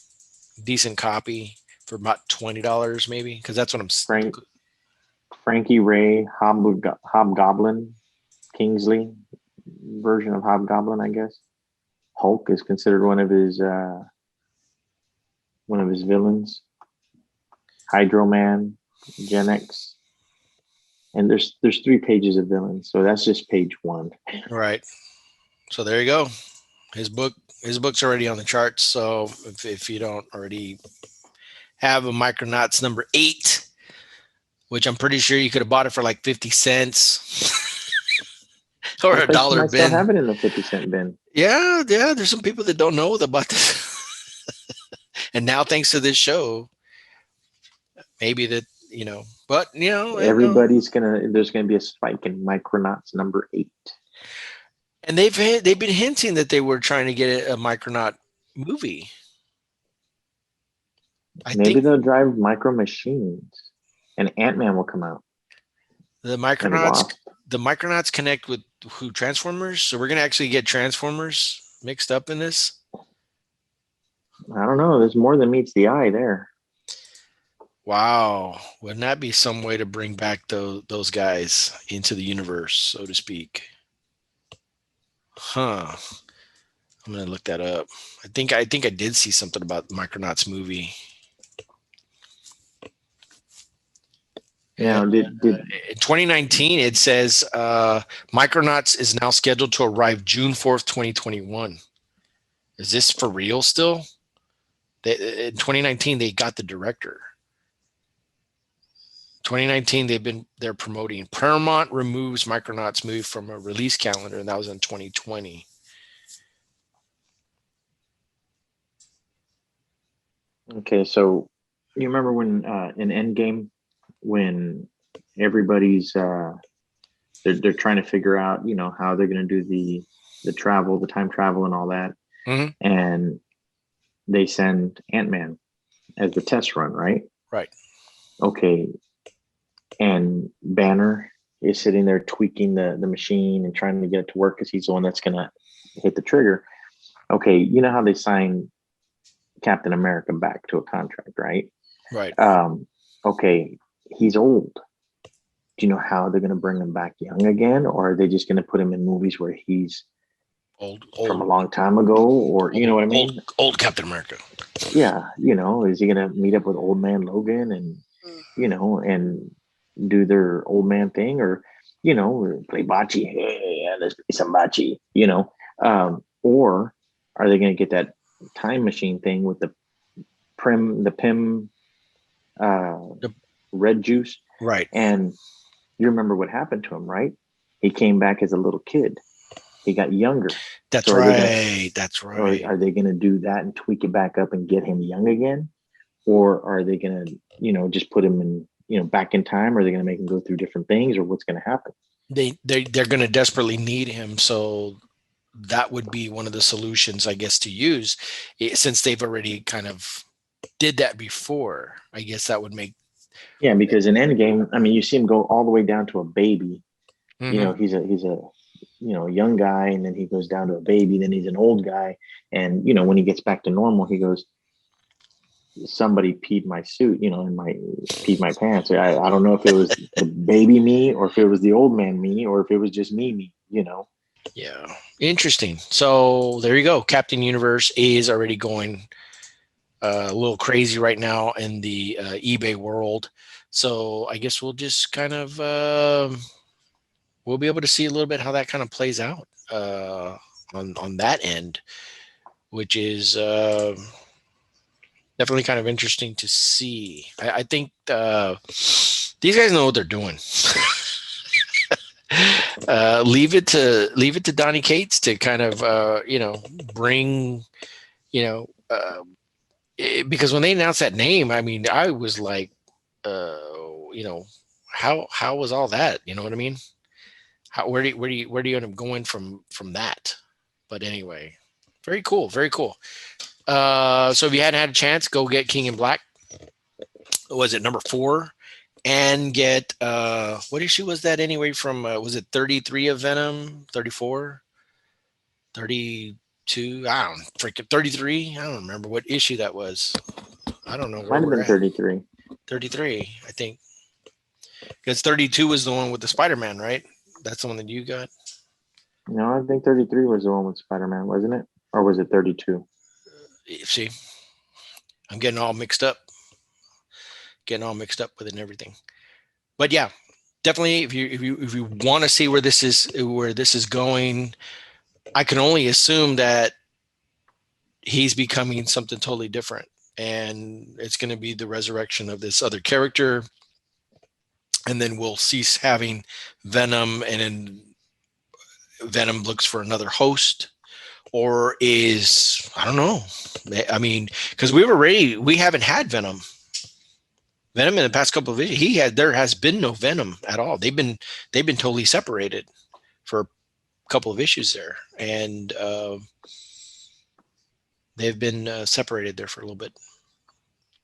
copy for about $20 maybe, because that's what I'm. Frankie Ray Hobgoblin, Kingsley version of Hobgoblin, I guess. Hulk is considered one of his villains. Hydro Man, Gen X, and there's 3 pages of villains, so that's just page 1. Right. So there you go. His book's already on the charts. So if you don't already have a Micronauts number 8, which I'm pretty sure you could have bought it for like 50 cents or a dollar bin. Still have it in the 50-cent bin. Yeah. There's some people that don't know about this, and now thanks to this show, maybe that but everybody's there's gonna be a spike in Micronauts number 8. And they've been hinting that they were trying to get a Micronaut movie. Maybe they'll drive micro machines, and Ant-Man will come out. The Micronauts connect with who? Transformers. So we're gonna actually get Transformers mixed up in this. I don't know. There's more than meets the eye there. Wow, wouldn't that be some way to bring back those guys into the universe, so to speak? Huh. I'm gonna look that up. I think I did see something about the Micronauts movie. Yeah, in 2019 it says Micronauts is now scheduled to arrive June 4th, 2021. Is this for real still? In 2019 they got the director. 2019 they're promoting Paramount removes Micronauts movie from a release calendar, and that was in 2020. Okay, so you remember when in Endgame, when everybody's they're trying to figure out how they're going to do the travel, the time travel, and all that, and they send Ant-Man as the test run, right? Right. Okay, and Banner is sitting there tweaking the machine and trying to get it to work because he's the one that's going to hit the trigger. Okay, you know how they sign Captain America back to a contract, right? Right. Okay, he's old. Do you know how they're going to bring him back young again, or are they just going to put him in movies where he's old from a long time ago, or you know what I mean? Old Captain America. Yeah, is he going to meet up with Old Man Logan and and do their old man thing, or play bocce? Hey, let's play some bocce. Or are they going to get that time machine thing with the Pym red juice? Right. And you remember what happened to him, right? He came back as a little kid. He got younger. That's right. That's right. Are they going to do that and tweak it back up and get him young again? Or are they going to, just put him in, back in time? Or are they going to make him go through different things, or what's going to happen? They're going to desperately need him. So that would be one of the solutions, I guess, to use, since they've already kind of did that before. I guess that would make. Yeah, because in Endgame, I mean, you see him go all the way down to a baby. He's a young guy, and then he goes down to a baby, then he's an old guy, and when he gets back to normal, he goes, somebody peed my suit, peed my pants. I don't know if it was the baby me, or if it was the old man me, or if it was just me. Yeah. Interesting. So there you go. Captain Universe is already going a little crazy right now in the eBay world. So I guess we'll just kind of we'll be able to see a little bit how that kind of plays out on that end, which is definitely kind of interesting to see. I think these guys know what they're doing. Leave it to Donnie Cates to kind of bring you know because when they announced that name, I mean, I was like, uh, you know, how was all that? You know what I mean? How where do you end up going from that? But anyway, very cool, very cool. So if you hadn't had a chance, go get King in Black. Was it number 4? And get what issue was that anyway? From was it 33 of Venom, 34, 32? I don't freaking 33. I don't remember what issue that was. I don't know where Might have we're been at. 33. 33, I think. Because 32 was the one with the Spider-Man, right? That's the one that you got. No, I think 33 was the one with Spider-Man, wasn't it? Or was it 32? See, I'm getting all mixed up, with it and everything. But yeah, definitely, if you want to see where this is going, I can only assume that he's becoming something totally different, and it's going to be the resurrection of this other character, and then we'll cease having Venom, and then Venom looks for another host, or is I don't know. I mean, because we haven't had Venom in the past couple of issues. There has been no Venom at all. They've been totally separated for a couple of issues there, and they've been separated there for a little bit.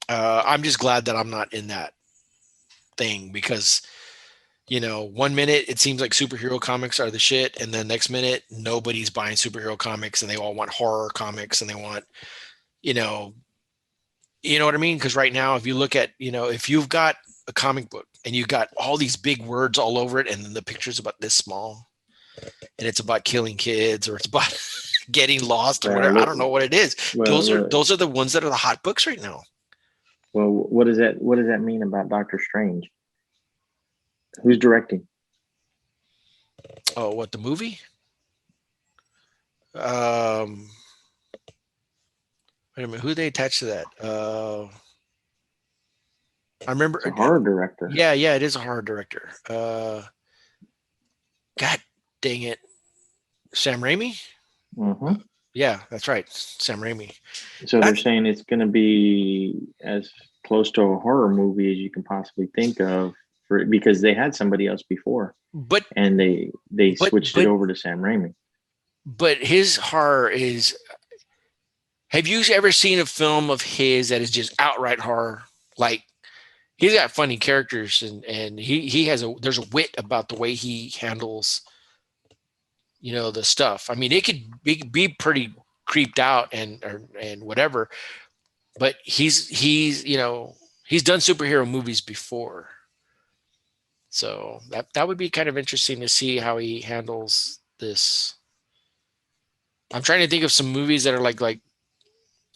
I'm just glad that I'm not in that thing because 1 minute it seems like superhero comics are the shit, and then next minute nobody's buying superhero comics and they all want horror comics and they want you know what I mean? Because right now, if you look at if you've got a comic book and you've got all these big words all over it, and then the picture's about this small, and it's about killing kids or it's about getting lost or whatever, I don't know what it is. Those are the ones that are the hot books right now. Well, what does that mean about Doctor Strange? Who's directing? Oh, what, the movie? Um, Wait a minute, who they attached to that? I remember. It's a horror director. Yeah, it is a horror director. God dang it, Sam Raimi. Mm-hmm. Yeah, that's right, Sam Raimi. So they're saying it's going to be as close to a horror movie as you can possibly think of, because they had somebody else before, and they switched it over to Sam Raimi. But his horror is. Have you ever seen a film of his that is just outright horror? Like, he's got funny characters, and he has there's a wit about the way he handles the stuff. I mean, it could be pretty creeped out and whatever, but he's done superhero movies before, so that would be kind of interesting to see how he handles this. I'm trying to think of some movies that are like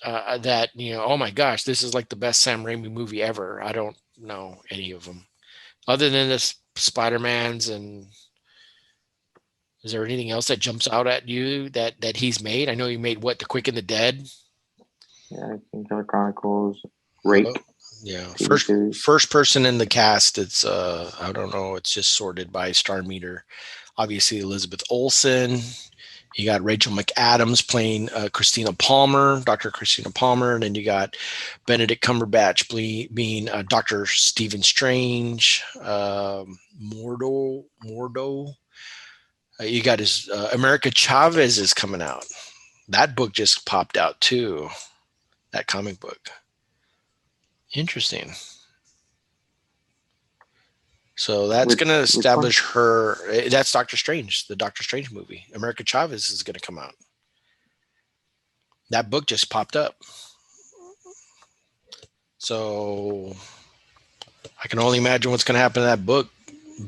that oh my gosh, this is like the best Sam Raimi movie ever. I don't know any of them other than the Spider-Mans. And is there anything else that jumps out at you that he's made? I know he made The Quick and the Dead. Yeah, I think Chronicles. Great. Yeah, first person in the cast. It's I don't know. It's just sorted by star meter. Obviously, Elizabeth Olsen. You got Rachel McAdams playing Christina Palmer, Dr. Christina Palmer, and then you got Benedict Cumberbatch being Dr. Stephen Strange, Mordo. You got his America Chavez is coming out. That book just popped out too. That comic book. Interesting. So that's going to establish her. That's Doctor Strange, the Doctor Strange movie. America Chavez is going to come out. That book just popped up. So I can only imagine what's going to happen to that book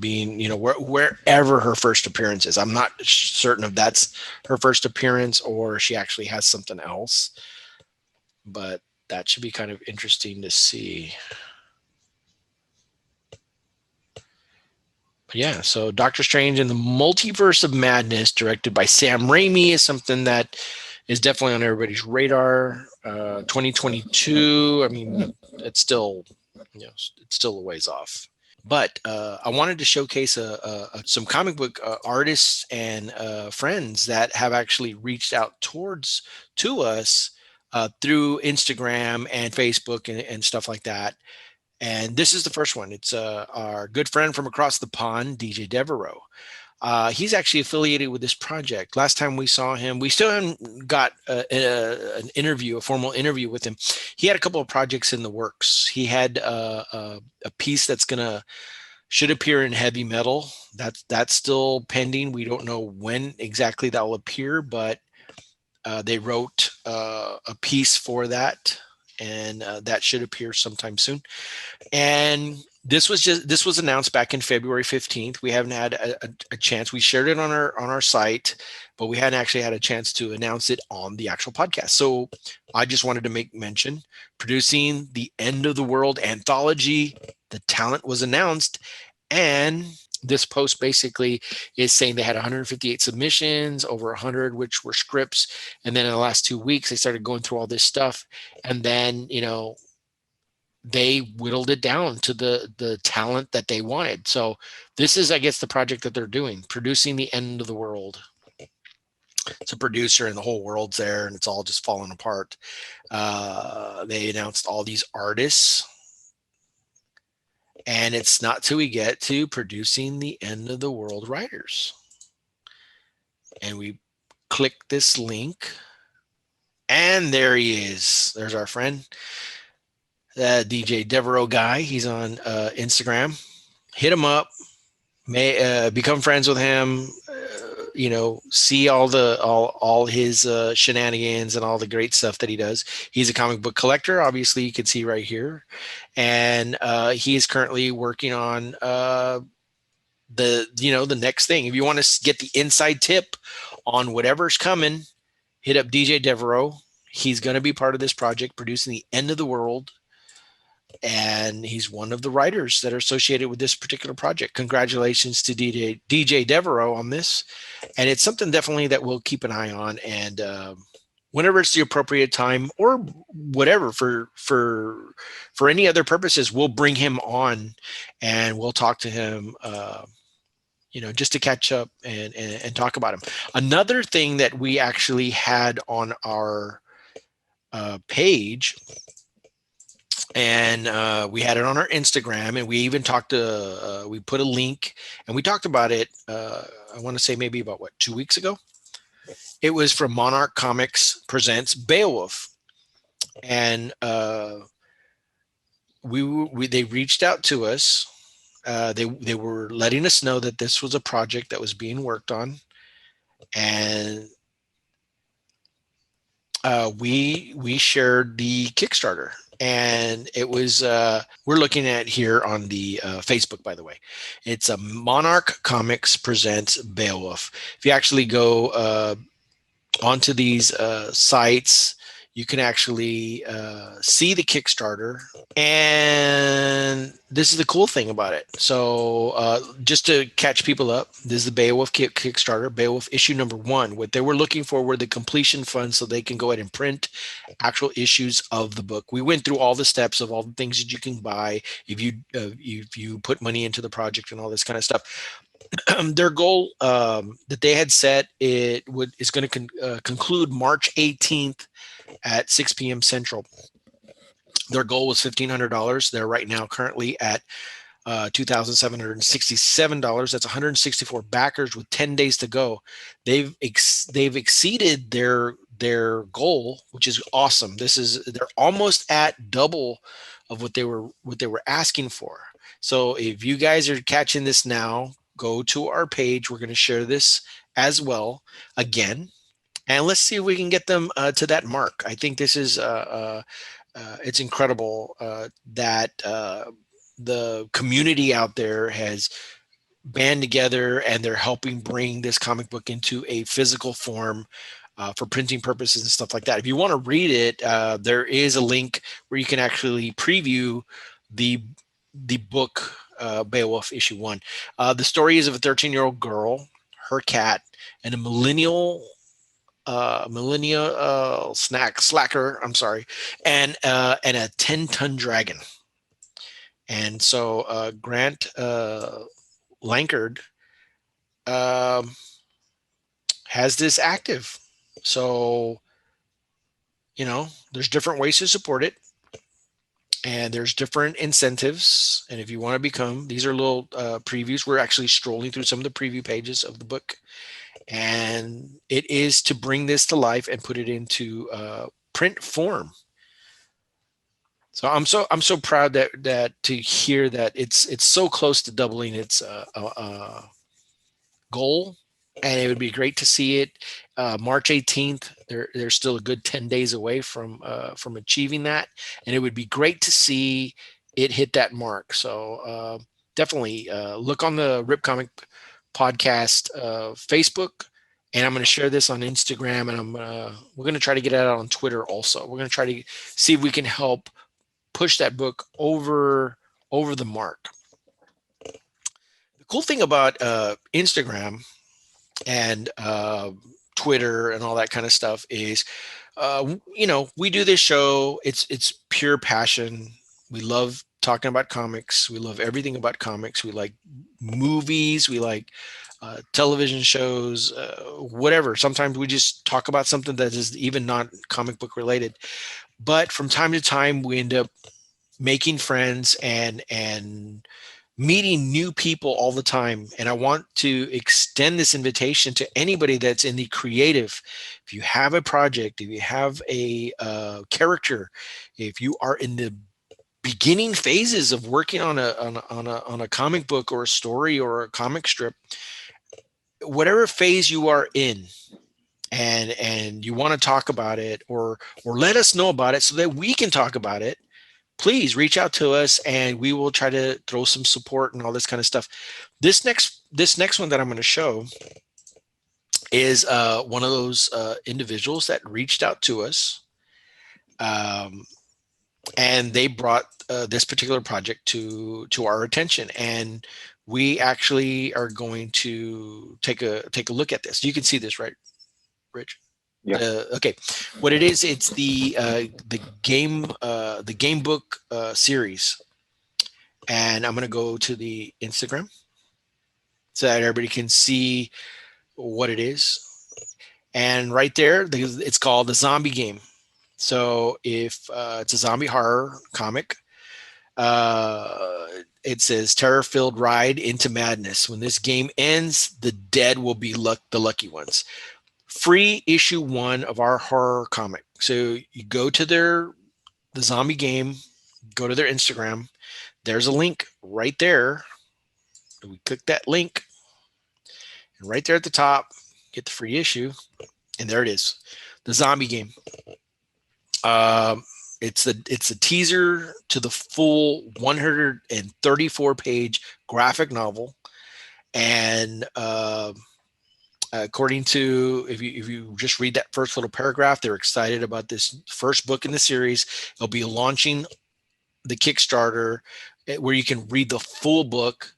being, wherever her first appearance is. I'm not certain if that's her first appearance or she actually has something else, but that should be kind of interesting to see. But yeah, so Doctor Strange and the Multiverse of Madness, directed by Sam Raimi, is something that is definitely on everybody's radar. 2022. I mean, it's still, it's still a ways off. But I wanted to showcase some comic book artists and friends that have actually reached out to us through Instagram and Facebook and stuff like that. And this is the first one. It's our good friend from across the pond, DJ Devereux. He's actually affiliated with this project. Last time we saw him, we still haven't got an interview, a formal interview with him. He had a couple of projects in the works. He had a piece should appear in heavy metal. That's still pending. We don't know when exactly that will appear, but they wrote a piece for that, and that should appear sometime soon. And this was announced back in February 15th. We haven't had a chance. We shared it on our site, but we hadn't actually had a chance to announce it on the actual podcast. So I just wanted to make mention, producing the End of the World anthology. The talent was announced, and this post basically is saying they had 158 submissions, over 100 which were scripts, and then in the last 2 weeks they started going through all this stuff, and then they whittled it down to the talent that they wanted. So this is, I guess, the project that they're doing, producing the End of the World. It's a producer and the whole world's there and it's all just falling apart. They announced all these artists, and it's not till we get to producing the End of the World writers. And we click this link, and there he is. There's our friend. DJ Devereux guy. He's on Instagram. Hit him up. Become friends with him. See all his shenanigans and all the great stuff that he does. He's a comic book collector. Obviously, you can see right here, and he is currently working on the next thing. If you want to get the inside tip on whatever's coming, hit up DJ Devereux. He's going to be part of this project, producing the End of the World. And he's one of the writers that are associated with this particular project. Congratulations to DJ Devereux on this. And it's something definitely that we'll keep an eye on. And whenever it's the appropriate time or whatever for any other purposes, we'll bring him on and we'll talk to him, just to catch up and talk about him. Another thing that we actually had on our page, and we had it on our Instagram, and we even we put a link and we talked about it. I want to say maybe about 2 weeks ago. It was from Monarch Comics presents Beowulf. And they reached out to us. They were letting us know that this was a project that was being worked on. And we shared the Kickstarter. And it was, we're looking at here on the Facebook, by the way. It's a Monarch Comics presents Beowulf. If you actually go onto these sites, you can actually see the Kickstarter. And this is the cool thing about it. So just to catch people up, this is the Beowulf Kickstarter, Beowulf issue number 1. What they were looking for were the completion funds so they can go ahead and print actual issues of the book. We went through all the steps of all the things that you can buy if you put money into the project and all this kind of stuff. Their goal that they had set is going to conclude March 18th at 6 p.m. Central. Their goal was $1,500. They're right now currently at $2,767. That's 164 backers with 10 days to go. They've exceeded their goal, which is awesome. They're almost at double of what they were asking for. So if you guys are catching this now, go to our page. We're going to share this as well again, and let's see if we can get them to that mark. I think this is it's incredible that the community out there has band together and they're helping bring this comic book into a physical form for printing purposes and stuff like that. If you want to read it, there is a link where you can actually preview the book, Beowulf issue 1. The story is of a 13-year-old girl, her cat, and a millennial slacker. I'm sorry, and a 10-ton dragon. And so Grant Lankard has this active. So, you know, there's different ways to support it, and there's different incentives. And if you want to become, these are little previews. We're actually strolling through some of the preview pages of the book, and it is to bring this to life and put it into print form. So I'm so proud that to hear that it's so close to doubling its goal, and it would be great to see it March 18th. They're still a good 10 days away from achieving that, and it would be great to see it hit that mark. So definitely look on the Rip Comic Podcast Facebook, and I'm going to share this on Instagram, and we're going to try to get it out on Twitter also. We're going to try to see if we can help push that book over the mark. The cool thing about Instagram and Twitter and all that kind of stuff is, you know, we do this show. It's pure passion. We love talking about comics. We love everything about comics. We like movies. We like television shows, whatever. Sometimes we just talk about something that is even not comic book related. But from time to time, we end up making friends and meeting new people all the time. And I want to extend this invitation to anybody that's in the creative. If you have a project, if you have a character, if you are in the beginning phases of working on a comic book or a story or a comic strip, whatever phase you are in, and you want to talk about it or let us know about it so that we can talk about it, please reach out to us and we will try to throw some support and all this kind of stuff. This next one that I'm going to show is one of those individuals that reached out to us, and they brought this particular project to our attention, and we actually are going to take a look at this. You can see this, right, Rich? Yeah. Okay, what it is, it's the game book series, and I'm going to go to the Instagram so that everybody can see what it is. And right there, it's called the Zombie Game. So if it's a zombie horror comic, it says terror-filled ride into madness. When this game ends, the dead will be the lucky ones. Free issue 1 of our horror comic. So you go to the Zombie Game, go to their Instagram. There's a link right there. We click that link, and right there at the top, get the free issue, and there it is, the Zombie Game. It's a teaser to the full 134-page graphic novel, and according to, if you just read that first little paragraph, they're excited about this first book in the series. They'll be launching the Kickstarter where you can read the full book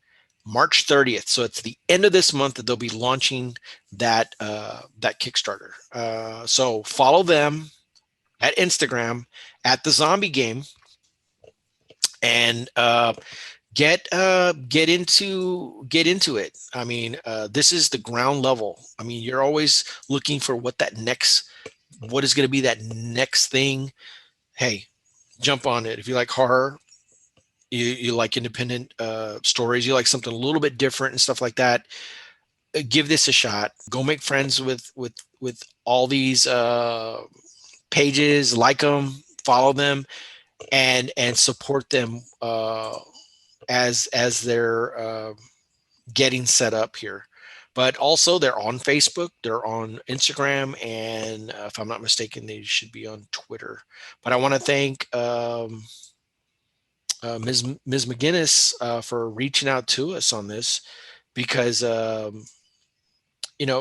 March 30th. So it's the end of this month that they'll be launching that Kickstarter. So follow them at Instagram at the Zombie Game, and get into it. I mean, this is the ground level. I mean, you're always looking for what is going to be that next thing. Hey, jump on it. If you like horror, you like independent stories, you like something a little bit different and stuff like that, give this a shot. Go make friends with all these pages, like them, follow them, and support them as they're getting set up here. But also they're on Facebook, they're on Instagram, and if I'm not mistaken, they should be on Twitter. But I want to thank Ms. McGinnis for reaching out to us on this, because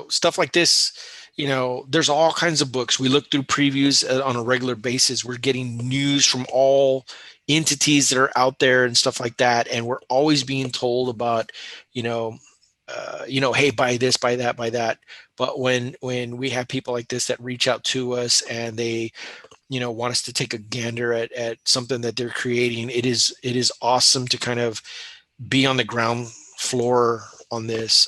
stuff like this, there's all kinds of books. We look through previews on a regular basis. We're getting news from all entities that are out there and stuff like that. And we're always being told about, hey, buy this, buy that, buy that. But when we have people like this that reach out to us and they, want us to take a gander at something that they're creating, it is awesome to kind of be on the ground floor on this.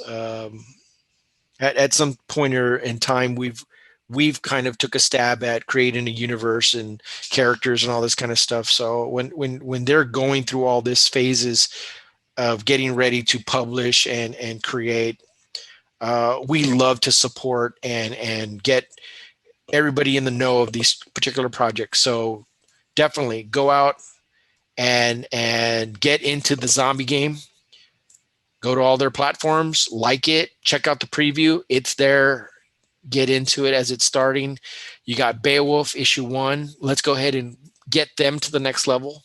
At some point in time, we've kind of took a stab at creating a universe and characters and all this kind of stuff. So when they're going through all this phases of getting ready to publish and create, we love to support and get everybody in the know of these particular projects. So definitely go out and get into the zombie game. Go to all their platforms, like it, check out the preview. It's there. Get into it as it's starting. You got Beowulf issue 1. Let's go ahead and get them to the next level.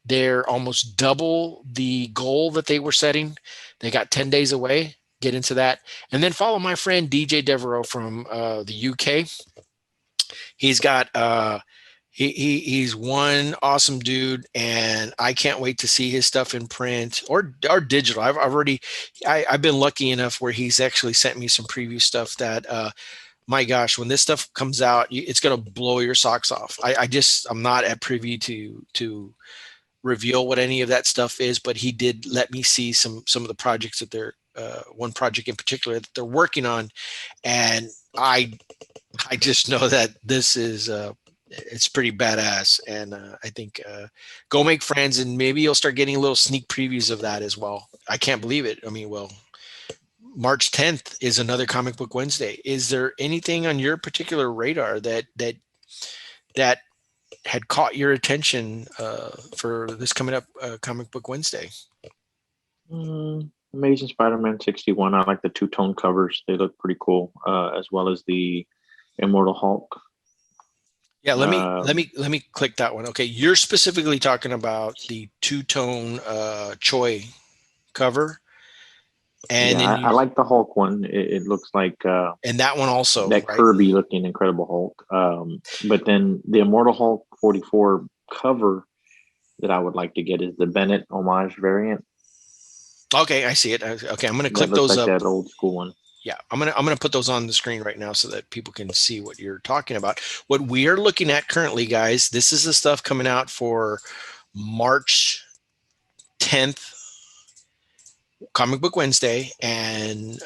They're almost double the goal that they were setting. They got 10 days away. Get into that. And then follow my friend DJ Devereux from the UK. He's got he's one awesome dude, and I can't wait to see his stuff in print or digital. I've been lucky enough where he's actually sent me some preview stuff that my gosh, when this stuff comes out, it's gonna blow your socks off. I'm not at privy to reveal what any of that stuff is, but he did let me see some of the projects that they're one project in particular that they're working on, and I just know that this is it's pretty badass, and I think go make friends, and maybe you'll start getting little sneak previews of that as well. I can't believe it. I mean, well, March 10th is another Comic Book Wednesday. Is there anything on your particular radar that had caught your attention for this coming up Comic Book Wednesday? Amazing Spider-Man 61. I like the two-tone covers. They look pretty cool, as well as the Immortal Hulk. Yeah, let me click that one. Okay, you're specifically talking about the two-tone Choi cover, and yeah, I like the Hulk one. It looks like and that one also, that right? Kirby looking Incredible Hulk. But then the Immortal Hulk 44 cover that I would like to get is the Bennett homage variant. Okay, I see it. Okay, I'm going to click looks those like up. That old school one. Yeah, I'm gonna put those on the screen right now so that people can see what you're talking about. What we are looking at currently, guys, this is the stuff coming out for March 10th, Comic Book Wednesday, and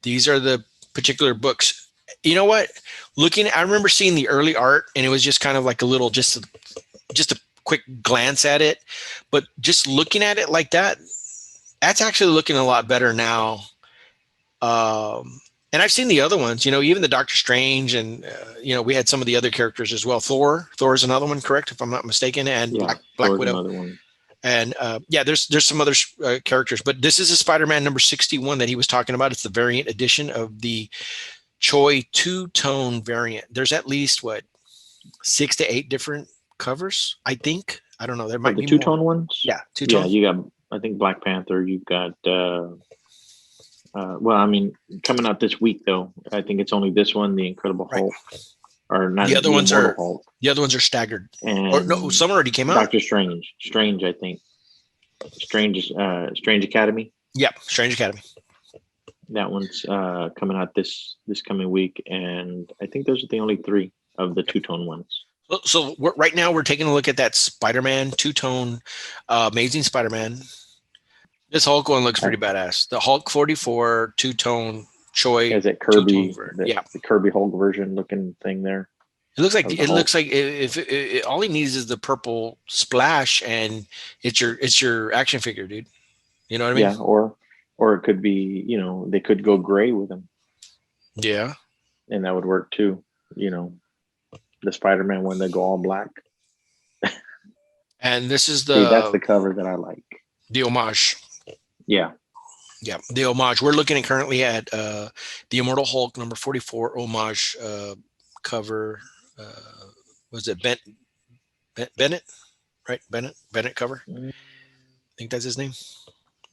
these are the particular books. You know what? I remember seeing the early art, and it was just kind of like a little, just a quick glance at it, but just looking at it like that, that's actually looking a lot better now. And I've seen the other ones, even the Doctor Strange, and we had some of the other characters as well. Thor is another one, correct, if I'm not mistaken, and yeah, Black Widow. Another one. And there's some other characters, but this is a Spider-Man number 61 that he was talking about. It's the variant edition of the Choi two-tone variant. There's at least 6 to 8 different covers, I think. I don't know. There might be the two-tone ones. Yeah, two-tone. Yeah, you got, I think, Black Panther. You've got. Well, I mean, coming out this week though, I think it's only this one, the Incredible Hulk, or not. The other ones are Hulk. The other ones are staggered. And or no, some already came out. Doctor Strange, I think. Strange Academy. Yep, Strange Academy. That one's coming out this coming week, and I think those are the only 3 of the two-tone ones. So right now we're taking a look at that Spider-Man two-tone, Amazing Spider-Man. This Hulk one looks pretty badass. The Hulk 44 two-tone Choi. Is it Kirby? The Kirby Hulk version looking thing there. It looks like if all he needs is the purple splash, and it's your action figure, dude. You know what I mean? Yeah, or it could be, they could go gray with him. Yeah, and that would work too. The Spider-Man one, they go all black. And this is that's the cover that I like. The homage. Yeah, the homage. We're looking currently at the Immortal Hulk number 44 homage cover. Was it Bennett? Right, Bennett cover. I think that's his name.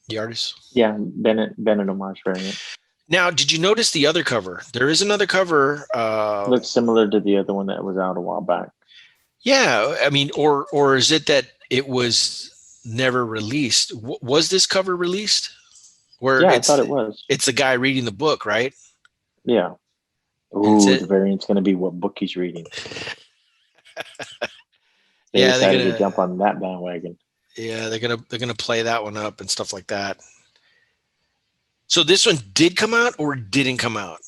The artist. Yeah, Bennett homage variant. Now, did you notice the other cover? There is another cover. Looks similar to the other one that was out a while back. Yeah, I mean, or is it that it was never released? Was this cover released? Where Yeah, I thought it was. it's the guy reading the book, right? Yeah. Ooh, the variant's going to be what book he's reading. They decided to jump on that bandwagon. Yeah, they're gonna play that one up and stuff like that. So this one did come out or didn't come out?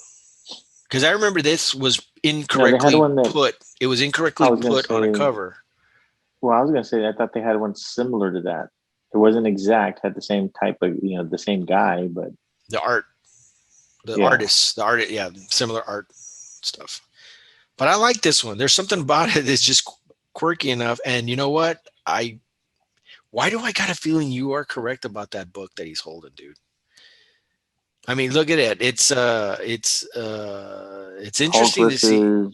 Because I remember this was incorrectly put. It was incorrectly put on a cover. Well, I was going to say I thought they had one similar to that. It wasn't exact. Had the same type of the same guy, but the art, artist, yeah, similar art stuff. But I like this one. There's something about it that's just quirky enough. And you know what? Why do I got a feeling you are correct about that book that he's holding, dude? I mean, look at it. It's interesting to see.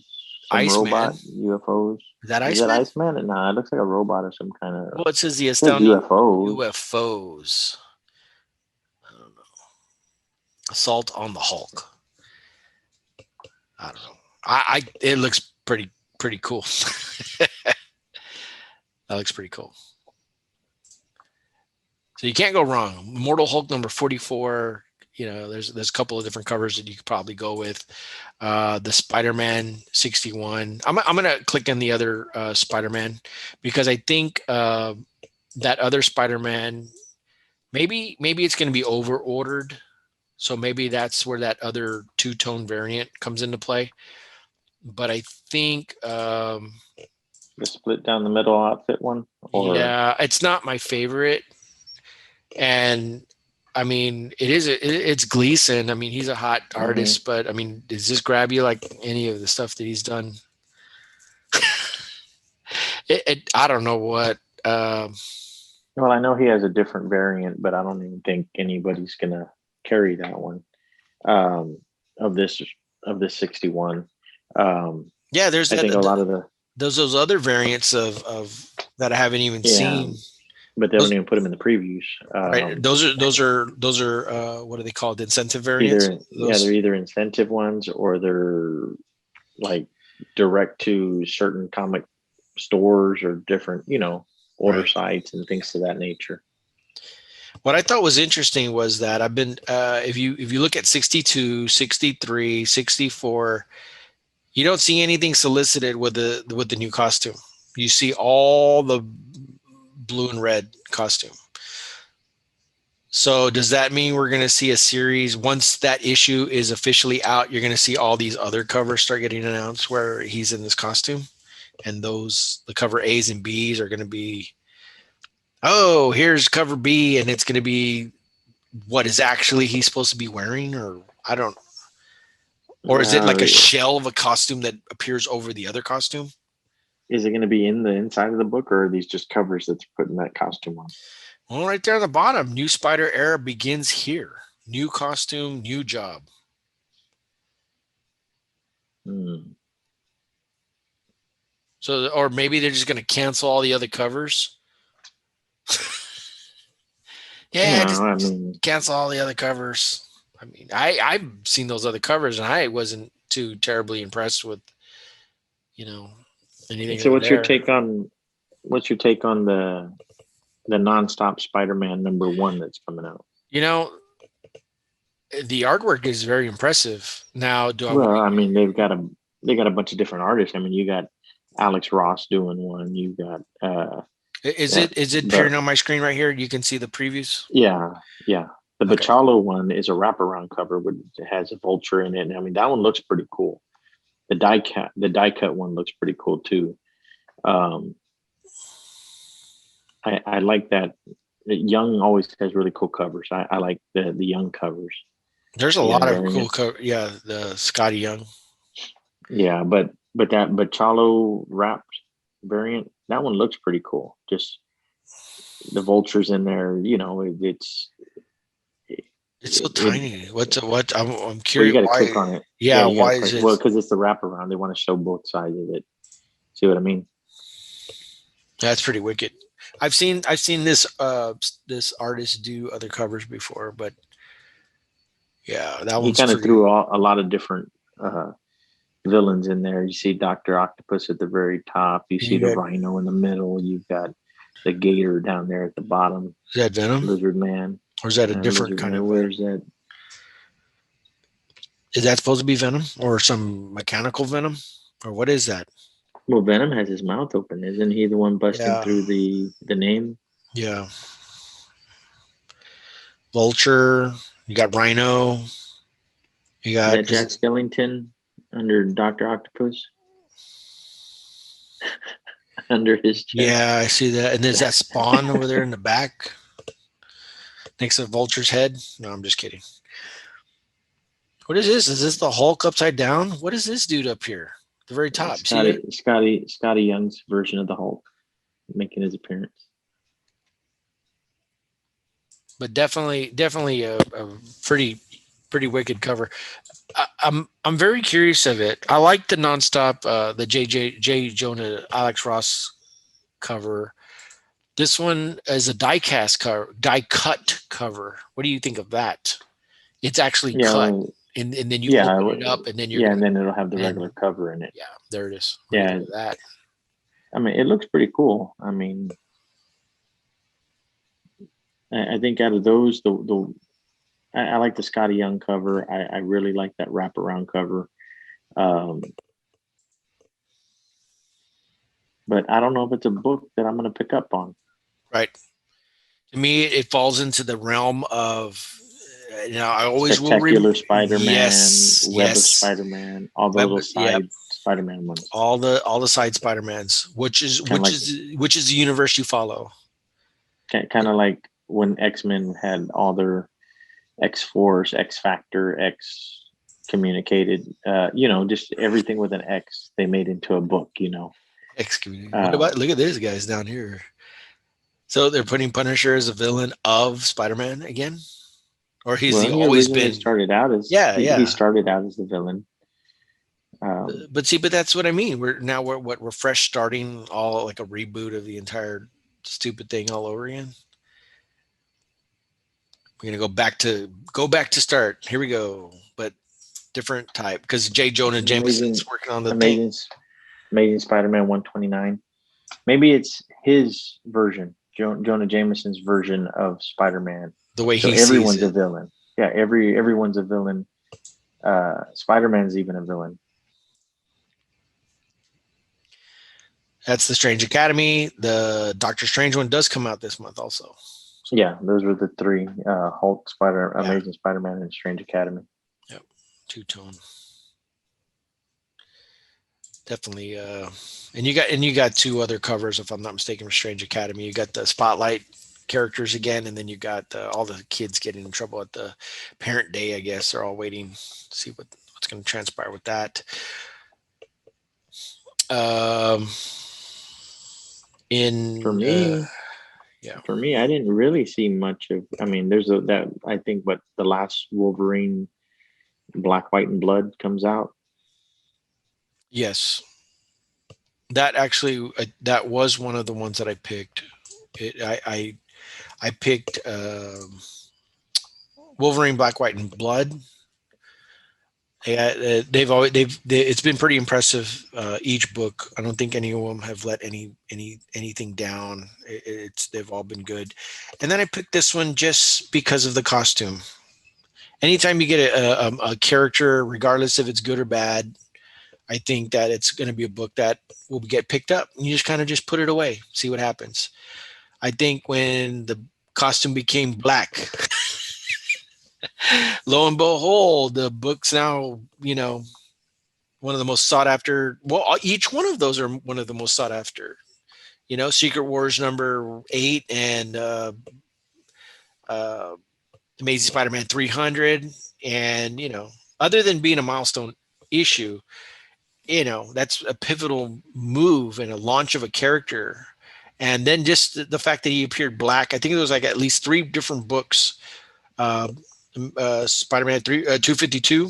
Iceman. Robot UFOs. Is that Iceman? Is that Iceman? No, it looks like a robot or some kind of. Well, it says the astounding UFOs. UFOs. I don't know. Assault on the Hulk. I don't know. It looks pretty cool. That looks pretty cool. So you can't go wrong. Immortal Hulk number 44. There's a couple of different covers that you could probably go with. The Spider-Man 61. I'm gonna click on the other Spider-Man because I think that other Spider-Man maybe it's gonna be over ordered. So maybe that's where that other two-tone variant comes into play. But I think the split down the middle outfit one. Yeah, it's not my favorite, and I mean, it's Gleason. I mean, he's a hot artist, but I mean, does this grab you like any of the stuff that he's done? I don't know what. Well, I know he has a different variant, but I don't even think anybody's gonna carry that one of this 61. Yeah, there's I think a lot of those other variants of that I haven't even seen. But they don't even put them in the previews. Right. Those are what are they called? Incentive variants? They're either incentive ones or they're like direct to certain comic stores or different, order sites and things of that nature. What I thought was interesting was that I've been if you look at 62, 63, 64, you don't see anything solicited with the new costume. You see all the blue and red costume. So does that mean we're going to see a series once that issue is officially out? You're going to see all these other covers start getting announced where he's in this costume, and the cover A's and B's are going to be, oh, here's cover B, and it's going to be what is actually he's supposed to be wearing, or I don't, or is it like a shell of a costume that appears over the other costume? Is it going to be in the inside of the book, or are these just covers that's putting that costume on? Well, right there on the bottom, new Spider era begins here. New costume, new job. So, or maybe they're just going to cancel all the other covers. Just cancel all the other covers. I mean, I've seen those other covers, and I wasn't too terribly impressed with, anything. So what's your take on the nonstop Spider-Man #1 that's coming out? The artwork is very impressive. Now, they got a bunch of different artists. I mean, you got Alex Ross doing one. You got is it appearing on my screen right here? You can see the previews. Yeah. The Bachalo one is a wraparound cover, but it has a vulture in it. And I mean, that one looks pretty cool. The die cut one looks pretty cool too. I like that. Young always has really cool covers. I like the Young covers. There's a lot of cool cover. Yeah, the Scotty Young. Yeah, but that Bachalo wrapped variant, that one looks pretty cool. Just the vultures in there, it's so tiny. I'm curious. You got to click on it. Yeah, why is it? Well, because it's the wraparound. They want to show both sides of it. See what I mean? That's pretty wicked. I've seen this this artist do other covers before, but yeah, that He one's kind of pretty. threw a lot of different villains in there. You see Doctor Octopus at the very top. You And see you the got, Rhino in the middle. You've got the Gator down there at the bottom. is that Venom, Lizard Man. or is that a different Lizard kind Man. of Venom? Where's that? Is that supposed to be Venom or some mechanical Venom, or what is that? Well, Venom has his mouth open. Isn't he the one busting Yeah, through the name? yeah. Vulture. You got Rhino. You Is got that Jack Skellington under Doctor Octopus under his chest? yeah, I see that. And there's that Spawn over there in the back next to Vulture's head. No, I'm just kidding. What is this? Is this the Hulk upside down? What is this dude up here? At the very top. See that? Scotty Young's version of the Hulk making his appearance. But definitely a pretty wicked cover. I'm very curious of it. I like the nonstop the J Jonah Alex Ross cover. This one is a die cut cover. What do you think of that? It's actually Yeah, cut, well, and then you yeah, open it up, and then you're yeah, gonna, and then it'll have the and regular cover in it. yeah, there it is. What do you Yeah, think of that? I mean, it looks pretty cool. I mean, I think out of those, I like the Scotty Young cover. I really like that wraparound cover. Um, but I don't know if it's a book that I'm going to pick up on. Right. To me, it falls into the realm of, I always will. Spectacular Spider-Man, Yes, Web of yes. Spider-Man, all the Web, little yeah, side Spider-Man ones. all the side Spider-Mans, which is the universe you follow. Kind of like when X-Men had all their X-Force, X-Factor, X communicated, just everything with an X they made into a book, X community. What about, look at these guys down here? So they're putting Punisher as a villain of Spider-Man again, or has he always been? Started out as he started out as the villain. But that's what I mean. We're fresh starting, all like a reboot of the entire stupid thing all over again. We're gonna go back to start. Here we go, but different type, because J. Jonah Jameson's working on the thing. Amazing Spider-Man 129. Maybe it's his version, Jonah Jameson's version of Spider-Man. The way he everyone's sees it. A villain. Yeah, everyone's a villain. Spider-Man's even a villain. That's the Strange Academy. The Doctor Strange one does come out this month also. So, yeah, those were the three: Hulk, Amazing Spider-Man, and Strange Academy. Yep, two-tone. Definitely. And you got two other covers, if I'm not mistaken, for Strange Academy. You got the Spotlight characters again, and then you got all the kids getting in trouble at the parent day. I guess they're all waiting to see what's going to transpire with that. For me, I didn't really see much of. I mean, there's I think the last Wolverine, Black, White, and Blood comes out. Yes, that actually that was one of the ones that I picked. I picked Wolverine, Black, White, and Blood. Yeah, it's been pretty impressive. Each book, I don't think any of them have let anything down. They've all been good. And then I picked this one just because of the costume. Anytime you get a character, regardless if it's good or bad, I think that it's going to be a book that will get picked up. And you just kind of just put it away, see what happens. I think when the costume became black, lo and behold, the book's now, one of the most sought after. Well, each one of those are one of the most sought after. Secret Wars number 8 and Amazing Spider-Man 300, and other than being a milestone issue, that's a pivotal move and a launch of a character. And then just the fact that he appeared black, I think there was like at least 3 different books. Spider-Man 252.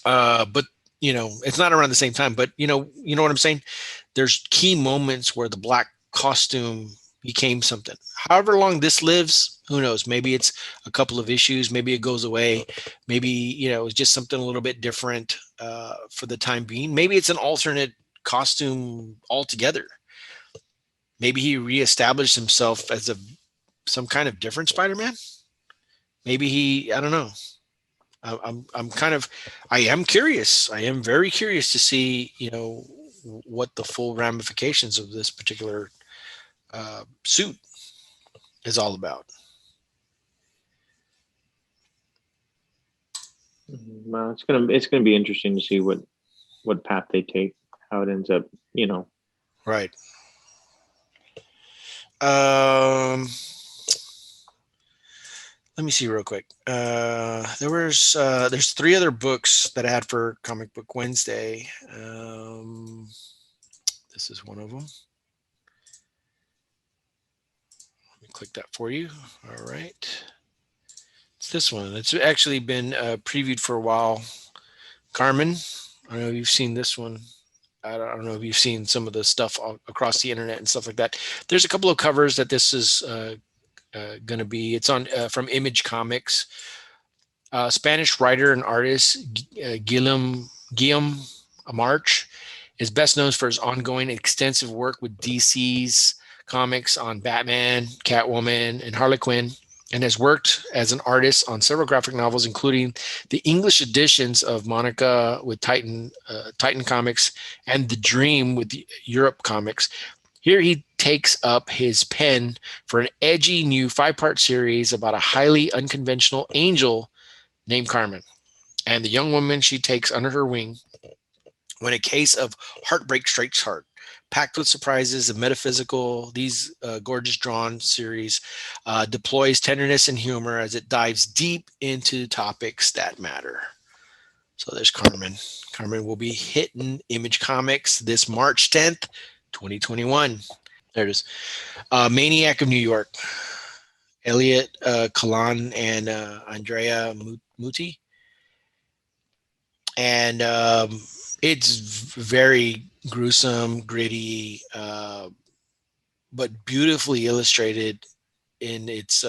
But it's not around the same time. But you know what I'm saying. There's key moments where the black costume became something. However long this lives, who knows? Maybe it's a couple of issues. Maybe it goes away. Maybe, it's just something a little bit different for the time being. Maybe it's an alternate costume altogether. Maybe he reestablished himself as some kind of different Spider-Man. Maybe I don't know. I am curious. I am very curious to see, what the full ramifications of this particular suit is all about. Well, it's gonna be interesting to see what path they take, how it ends up, Right. Let me see real quick. There's 3 other books that I had for Comic Book Wednesday. This is one of them. Let me click that for you. All right. It's this one. It's actually been previewed for a while. KARMEN. I don't know if you've seen this one. I don't know if you've seen some of the stuff across the internet and stuff like that. There's a couple of covers that this is going to be. It's on from Image Comics. Spanish writer and artist Guillaume March is best known for his ongoing extensive work with DC's comics on Batman, Catwoman, and Harley Quinn, and has worked as an artist on several graphic novels, including the English editions of Monica with Titan Comics and The Dream with Europe Comics. Here he takes up his pen for an edgy new 5-part series about a highly unconventional angel named KARMEN and the young woman she takes under her wing when a case of heartbreak strikes heart. Packed with surprises and metaphysical, these gorgeous drawn series deploys tenderness and humor as it dives deep into topics that matter. So there's KARMEN. KARMEN will be hitting Image Comics this March 10th, 2021. There it is. Maniac of New York. Elliot Kalan and Andrea Muti. And it's very gruesome, gritty, but beautifully illustrated in its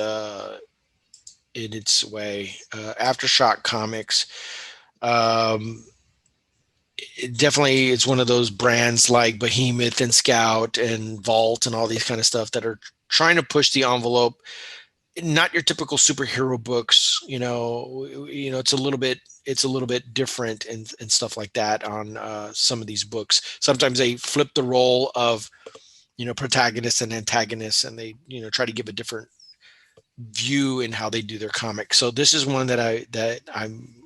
way. Aftershock Comics. Definitely, it's one of those brands like Behemoth and Scout and Vault and all these kind of stuff that are trying to push the envelope. Not your typical superhero books, it's a little bit different and stuff like that on some of these books. Sometimes they flip the role of, protagonists and antagonists, and they, try to give a different view in how they do their comic. So this is one that I'm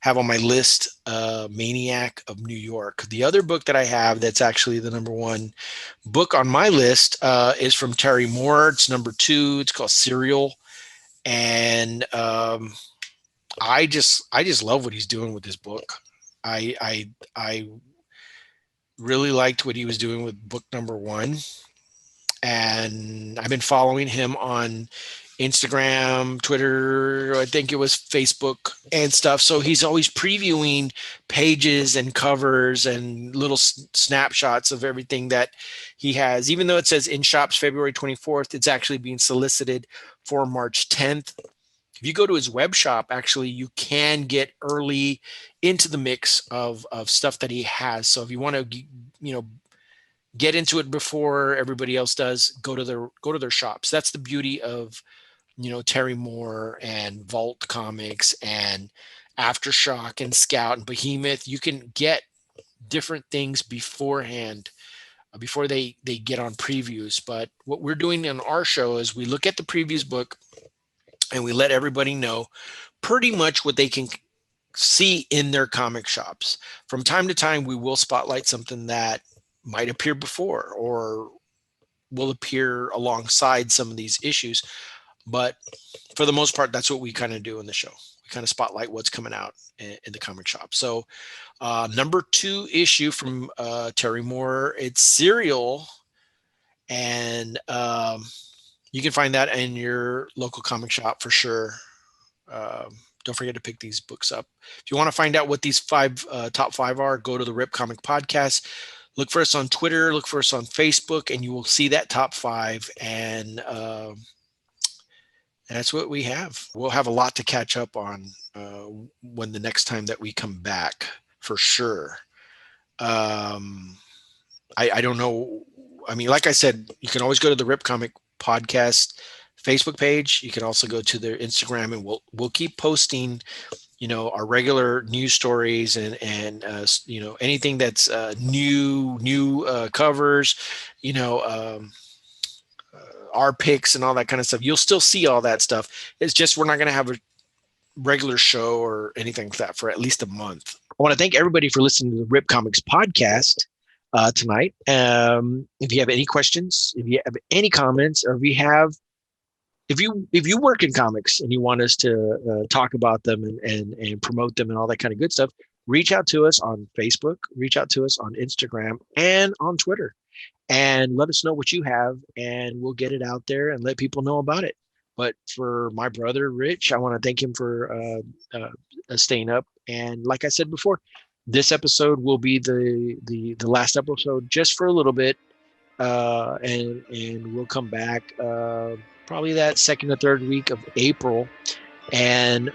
have on my list, Maniac of New York. The other book that I have that's actually the number 1 book on my list is from Terry Moore. It's number 2. It's called Serial. And I just love what he's doing with this book. I really liked what he was doing with book number 1. And I've been following him on Instagram, Twitter, I think it was Facebook and stuff. So he's always previewing pages and covers and little snapshots of everything that he has. Even though it says in shops February 24th, it's actually being solicited for March 10th. If you go to his web shop, actually, you can get early into the mix of stuff that he has. So if you want to, get into it before everybody else does, go to their shops. That's the beauty of Terry Moore and Vault Comics and Aftershock and Scout and Behemoth. You can get different things beforehand before they get on previews. But what we're doing in our show is we look at the previews book and we let everybody know pretty much what they can see in their comic shops. From time to time, we will spotlight something that might appear before or will appear alongside some of these issues. But for the most part, that's what we kind of do in the show. We kind of spotlight what's coming out in the comic shop. So number 2 issue from Terry Moore, it's Serial. And you can find that in your local comic shop for sure. Don't forget to pick these books up. If you want to find out what these top 5 are, go to the Rip Comic Podcast. look for us on Twitter, look for us on Facebook, and you will see that top 5. And that's what we have. We'll have a lot to catch up on when the next time that we come back, for sure. I don't know. I mean, like I said, you can always go to the Rip Comic Podcast Facebook page. You can also go to their Instagram, and we'll keep posting, our regular news stories and anything that's new covers, our picks and all that kind of stuff. You'll still see all that stuff. It's just we're not going to have a regular show or anything like that for at least a month. I want to thank everybody for listening to the Rip Comics podcast tonight. If you have any questions, if you have any comments, or if you work in comics and you want us to talk about them and promote them and all that kind of good stuff, reach out to us on Facebook, reach out to us on Instagram and on Twitter, and let us know what you have, and we'll get it out there and let people know about it. But for my brother, Rich, I want to thank him for staying up. And like I said before, this episode will be the last episode just for a little bit. And we'll come back probably that second or third week of April. And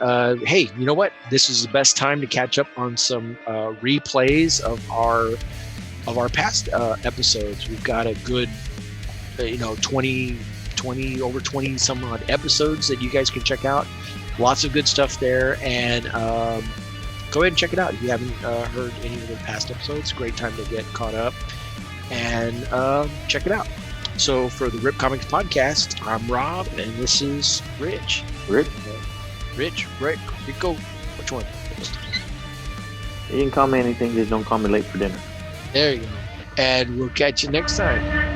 hey, you know what? This is the best time to catch up on some replays of our past episodes. We've got a good 20 some odd episodes that you guys can check out. Lots of good stuff there, and go ahead and check it out if you haven't heard any of the past episodes. Great time to get caught up and check it out. So for the Rip Comics podcast, I'm Rob, and this is Rich. Rick, Rico, which one? You can call me anything, just don't call me late for dinner. There you go. And we'll catch you next time.